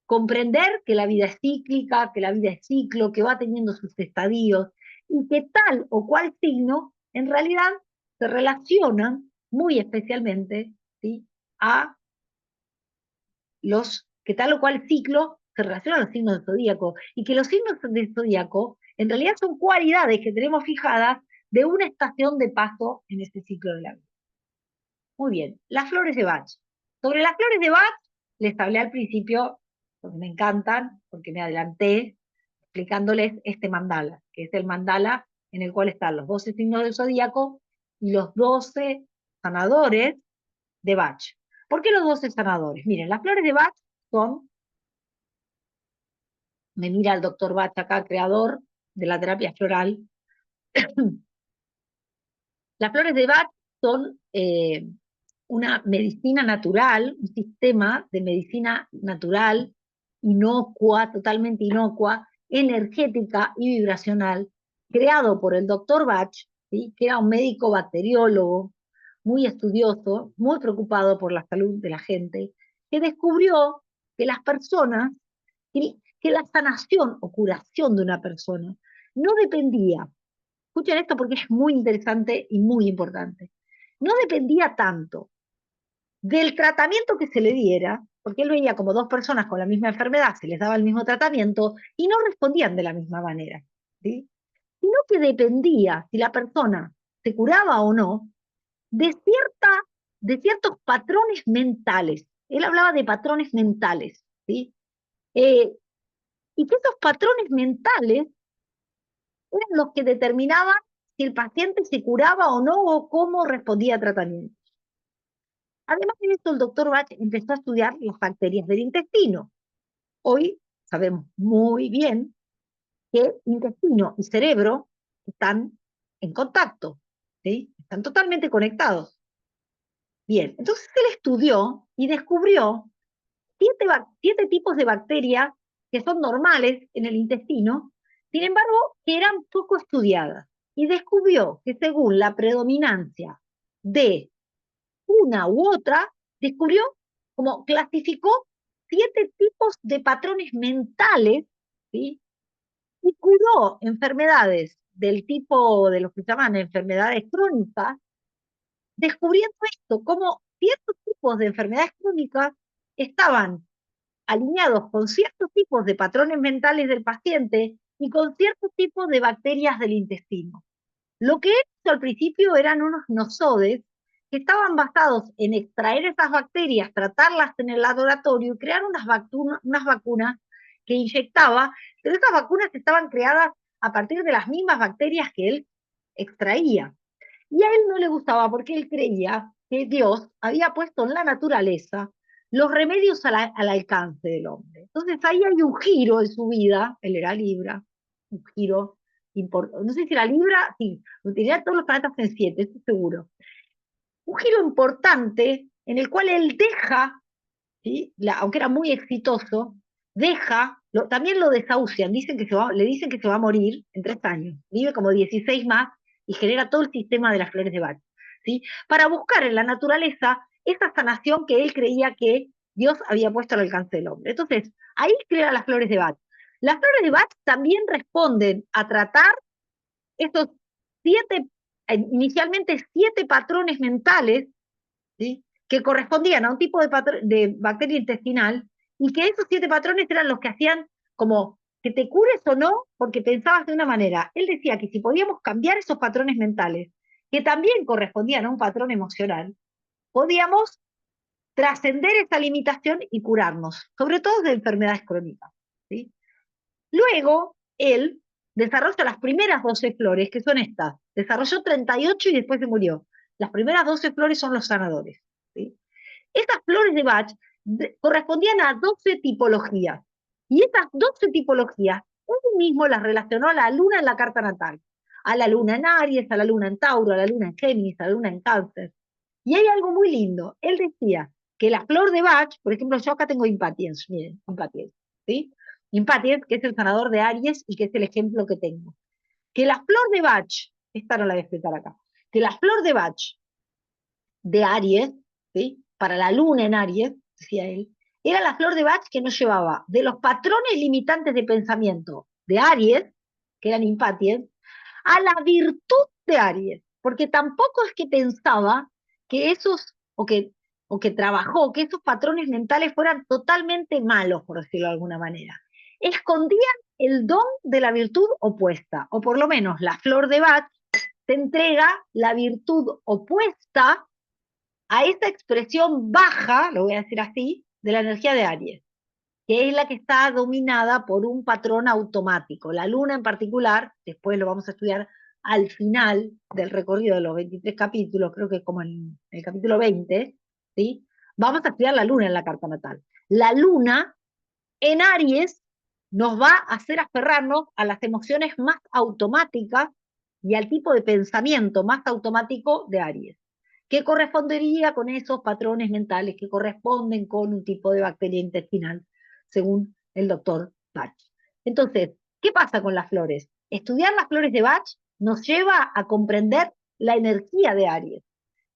Comprender que la vida es cíclica, que la vida es ciclo, que va teniendo sus estadios, y que tal o cual signo en realidad se relacionan muy especialmente, ¿sí?, a que tal o cual ciclo se relaciona a los signos del zodíaco, y que los signos del zodíaco en realidad son cualidades que tenemos fijadas de una estación de paso en este ciclo de la vida. Muy bien, las flores de Bach. Sobre las flores de Bach les hablé al principio, porque me encantan, porque me adelanté explicándoles este mandala, que es el mandala en el cual están los 12 signos del zodíaco y los 12 sanadores de Bach. ¿Por qué los 12 sanadores? Miren, las flores de Bach son, me mira el doctor Bach acá, creador de la terapia floral. Las flores de Bach son una medicina natural, un sistema de medicina natural, inocua, totalmente inocua, energética y vibracional, creado por el doctor Bach, ¿sí?, que era un médico bacteriólogo, muy estudioso, muy preocupado por la salud de la gente, que descubrió que las personas, que la sanación o curación de una persona no dependía, escuchen esto porque es muy interesante y muy importante, no dependía tanto del tratamiento que se le diera, porque él veía como dos personas con la misma enfermedad, se les daba el mismo tratamiento y no respondían de la misma manera, ¿sí?, sino que dependía si la persona se curaba o no de ciertos patrones mentales. Él hablaba de patrones mentales, ¿sí? Y que esos patrones mentales eran los que determinaban si el paciente se curaba o no o cómo respondía a tratamiento. Además de esto, el doctor Bach empezó a estudiar las bacterias del intestino. Hoy sabemos muy bien que intestino y cerebro están en contacto, ¿sí? Están totalmente conectados. Bien, entonces él estudió y descubrió 7 tipos de bacterias que son normales en el intestino, sin embargo, que eran poco estudiadas. Y descubrió que según la predominancia de una u otra, descubrió, como clasificó 7 tipos de patrones mentales, ¿sí?, y curó enfermedades del tipo de lo que se llaman enfermedades crónicas, descubriendo esto, como ciertos tipos de enfermedades crónicas estaban alineados con ciertos tipos de patrones mentales del paciente y con ciertos tipos de bacterias del intestino. Lo que él hizo al principio eran unos nosodes que estaban basados en extraer esas bacterias, tratarlas en el laboratorio y crear unas vacunas que inyectaba, pero esas vacunas estaban creadas a partir de las mismas bacterias que él extraía. Y a él no le gustaba porque él creía que Dios había puesto en la naturaleza los remedios al alcance del hombre. Entonces ahí hay un giro en su vida, él era Libra, un giro importante, no sé si era Libra, sí, tenía todos los planetas en 7, estoy seguro. Un giro importante en el cual él deja, ¿sí?, aunque era muy exitoso, también lo desahucian, le dicen que se va a morir en 3 años, vive como 16 más y genera todo el sistema de las flores de Bach, ¿sí?, para buscar en la naturaleza esa sanación que él creía que Dios había puesto al alcance del hombre. Entonces, ahí crea las flores de Bach. Las flores de Bach también responden a tratar estos 7, inicialmente 7 patrones mentales, ¿sí?, que correspondían a un tipo de bacteria intestinal, y que esos 7 patrones eran los que hacían como que te cures o no porque pensabas de una manera. Él decía que si podíamos cambiar esos patrones mentales, que también correspondían a un patrón emocional, podíamos trascender esa limitación y curarnos, sobre todo de enfermedades crónicas. ¿Sí? Luego, él desarrolla las primeras 12 flores, que son estas. Desarrolló 38 y después se murió. Las primeras 12 flores son los sanadores. ¿Sí? Estas flores de Bach correspondían a 12 tipologías. Y estas 12 tipologías, él mismo las relacionó a la luna en la carta natal. A la luna en Aries, a la luna en Tauro, a la luna en Géminis, a la luna en Cáncer. Y hay algo muy lindo. Él decía que la flor de Bach, por ejemplo, yo acá tengo Impatiens, miren, Impatiens, ¿sí? Impatiens, que es el sanador de Aries y que es el ejemplo que tengo. Que la flor de Bach, esta no la voy a explicar acá, que la flor de Bach de Aries, ¿sí? Para la luna en Aries, decía él, era la flor de Bach que nos llevaba de los patrones limitantes de pensamiento de Aries, que eran Impatiens, a la virtud de Aries, porque tampoco es que pensaba que esos, o que trabajó, que esos patrones mentales fueran totalmente malos, por decirlo de alguna manera. Escondían el don de la virtud opuesta, o por lo menos la flor de Bach te entrega la virtud opuesta a esa expresión baja, lo voy a decir así, de la energía de Aries, que es la que está dominada por un patrón automático. La luna en particular, después lo vamos a estudiar al final del recorrido de los 23 capítulos, creo que es como en el capítulo 20, ¿sí? Vamos a estudiar la luna en la carta natal. La luna en Aries nos va a hacer aferrarnos a las emociones más automáticas y al tipo de pensamiento más automático de Aries, que correspondería con esos patrones mentales que corresponden con un tipo de bacteria intestinal, según el doctor Bach. Entonces, ¿qué pasa con las flores? Estudiar las flores de Bach nos lleva a comprender la energía de Aries,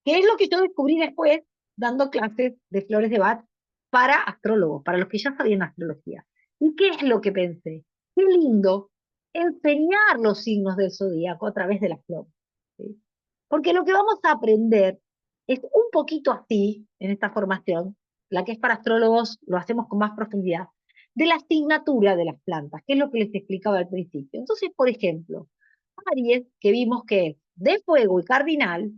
que es lo que yo descubrí después dando clases de flores de Bach para astrólogos, para los que ya sabían astrología. ¿Y qué es lo que pensé? Qué lindo enseñar los signos del zodíaco a través de las flores. ¿Sí? Porque lo que vamos a aprender es un poquito así, en esta formación, la que es para astrólogos, lo hacemos con más profundidad, de la asignatura de las plantas, que es lo que les explicaba al principio. Entonces, por ejemplo, Aries, que vimos que es de fuego y cardinal,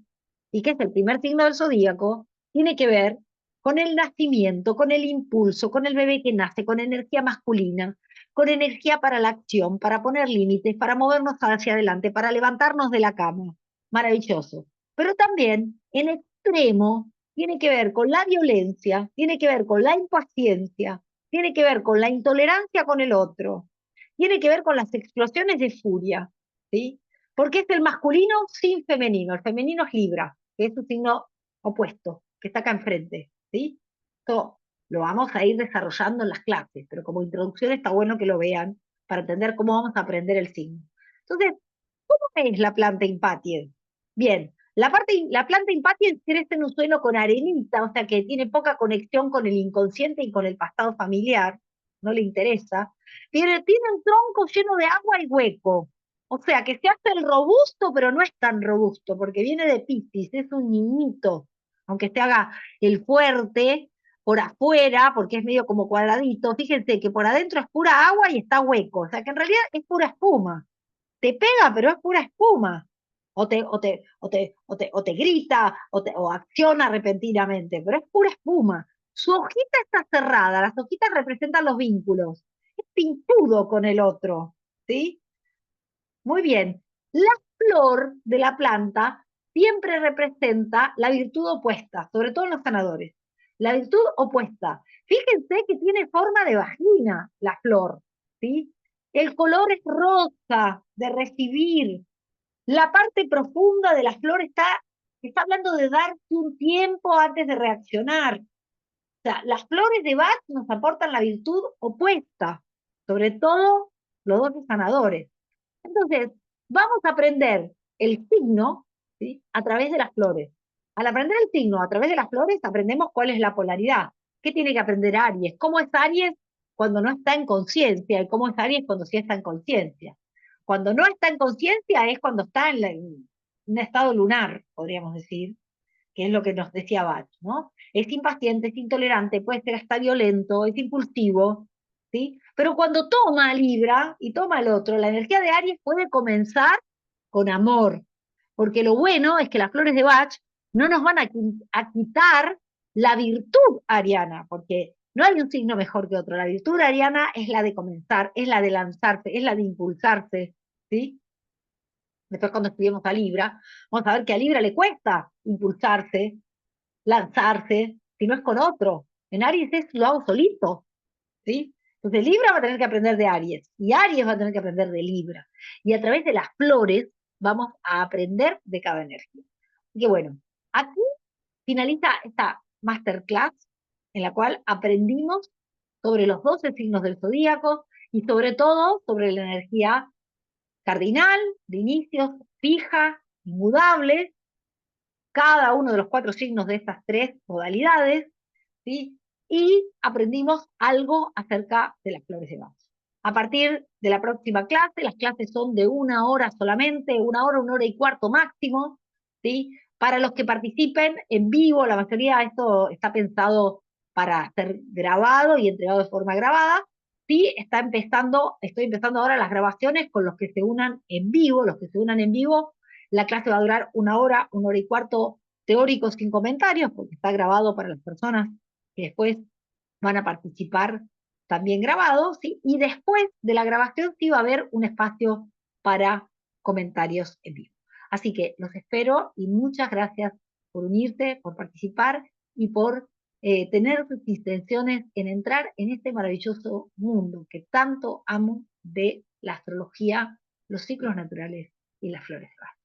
y que es el primer signo del zodíaco, tiene que ver con el nacimiento, con el impulso, con el bebé que nace, con energía masculina, con energía para la acción, para poner límites, para movernos hacia adelante, para levantarnos de la cama. Maravilloso. Pero también, en extremo, tiene que ver con la violencia, tiene que ver con la impaciencia, tiene que ver con la intolerancia con el otro, tiene que ver con las explosiones de furia, ¿sí? Porque es el masculino sin femenino. El femenino es Libra, que es un signo opuesto, que está acá enfrente, ¿sí? Esto lo vamos a ir desarrollando en las clases, pero como introducción está bueno que lo vean para entender cómo vamos a aprender el signo. Entonces, ¿cómo es la planta Impatiens? Bien, la planta Impatiens crece en un suelo con arenita, o sea que tiene poca conexión con el inconsciente y con el pasado familiar, no le interesa, pero tiene un tronco lleno de agua y hueco. O sea, que se hace el robusto, pero no es tan robusto, porque viene de Piscis, es un niñito, aunque se haga el fuerte por afuera, porque es medio como cuadradito, fíjense que por adentro es pura agua y está hueco, o sea que en realidad es pura espuma. Te pega, pero es pura espuma. O te grita, o acciona repentinamente, pero es pura espuma. Su hojita está cerrada, las hojitas representan los vínculos. Es pintudo con el otro, ¿sí? Muy bien. La flor de la planta siempre representa la virtud opuesta, sobre todo en los sanadores. La virtud opuesta. Fíjense que tiene forma de vagina la flor, ¿sí? El color es rosa, de recibir. La parte profunda de la flor está hablando de darse un tiempo antes de reaccionar. O sea, las flores de Bach nos aportan la virtud opuesta, sobre todo los dos sanadores. Entonces, vamos a aprender el signo, ¿sí? A través de las flores. Al aprender el signo a través de las flores, aprendemos cuál es la polaridad. ¿Qué tiene que aprender Aries? ¿Cómo es Aries cuando no está en conciencia? ¿Y cómo es Aries cuando sí está en conciencia? Cuando no está en conciencia es cuando está en un estado lunar, podríamos decir, que es lo que nos decía Bach, ¿no? Es impaciente, es intolerante, puede ser hasta violento, es impulsivo, ¿sí? Pero cuando toma a Libra y toma al otro, la energía de Aries puede comenzar con amor, porque lo bueno es que las flores de Bach no nos van a quitar la virtud ariana, porque no hay un signo mejor que otro. La virtud ariana es la de comenzar, es la de lanzarse, es la de impulsarse, ¿sí? Después cuando estudiemos a Libra, vamos a ver que a Libra le cuesta impulsarse, lanzarse, si no es con otro. En Aries es lo hago solito, ¿sí? Entonces Libra va a tener que aprender de Aries y Aries va a tener que aprender de Libra. Y a través de las flores vamos a aprender de cada energía. Así que bueno, aquí finaliza esta masterclass en la cual aprendimos sobre los 12 signos del zodíaco y sobre todo sobre la energía cardinal, de inicios, fija, mudable, cada uno de los 4 signos de estas 3 modalidades, ¿sí? Y aprendimos algo acerca de las flores de Bach. A partir de la próxima clase, las clases son de 1 hora solamente, 1 hora y cuarto máximo, ¿sí? Para los que participen en vivo, la mayoría de esto está pensado para ser grabado y entregado de forma grabada. Sí, estoy empezando ahora las grabaciones con los que se unan en vivo, los que se unan en vivo. La clase va a durar 1 hora y cuarto teórico sin comentarios, porque está grabado para las personas que después van a participar también grabados, ¿sí? Y después de la grabación sí va a haber un espacio para comentarios en vivo. Así que los espero y muchas gracias por unirte, por participar y por tener tus intenciones en entrar en este maravilloso mundo que tanto amo de la astrología, los ciclos naturales y las flores de Bach.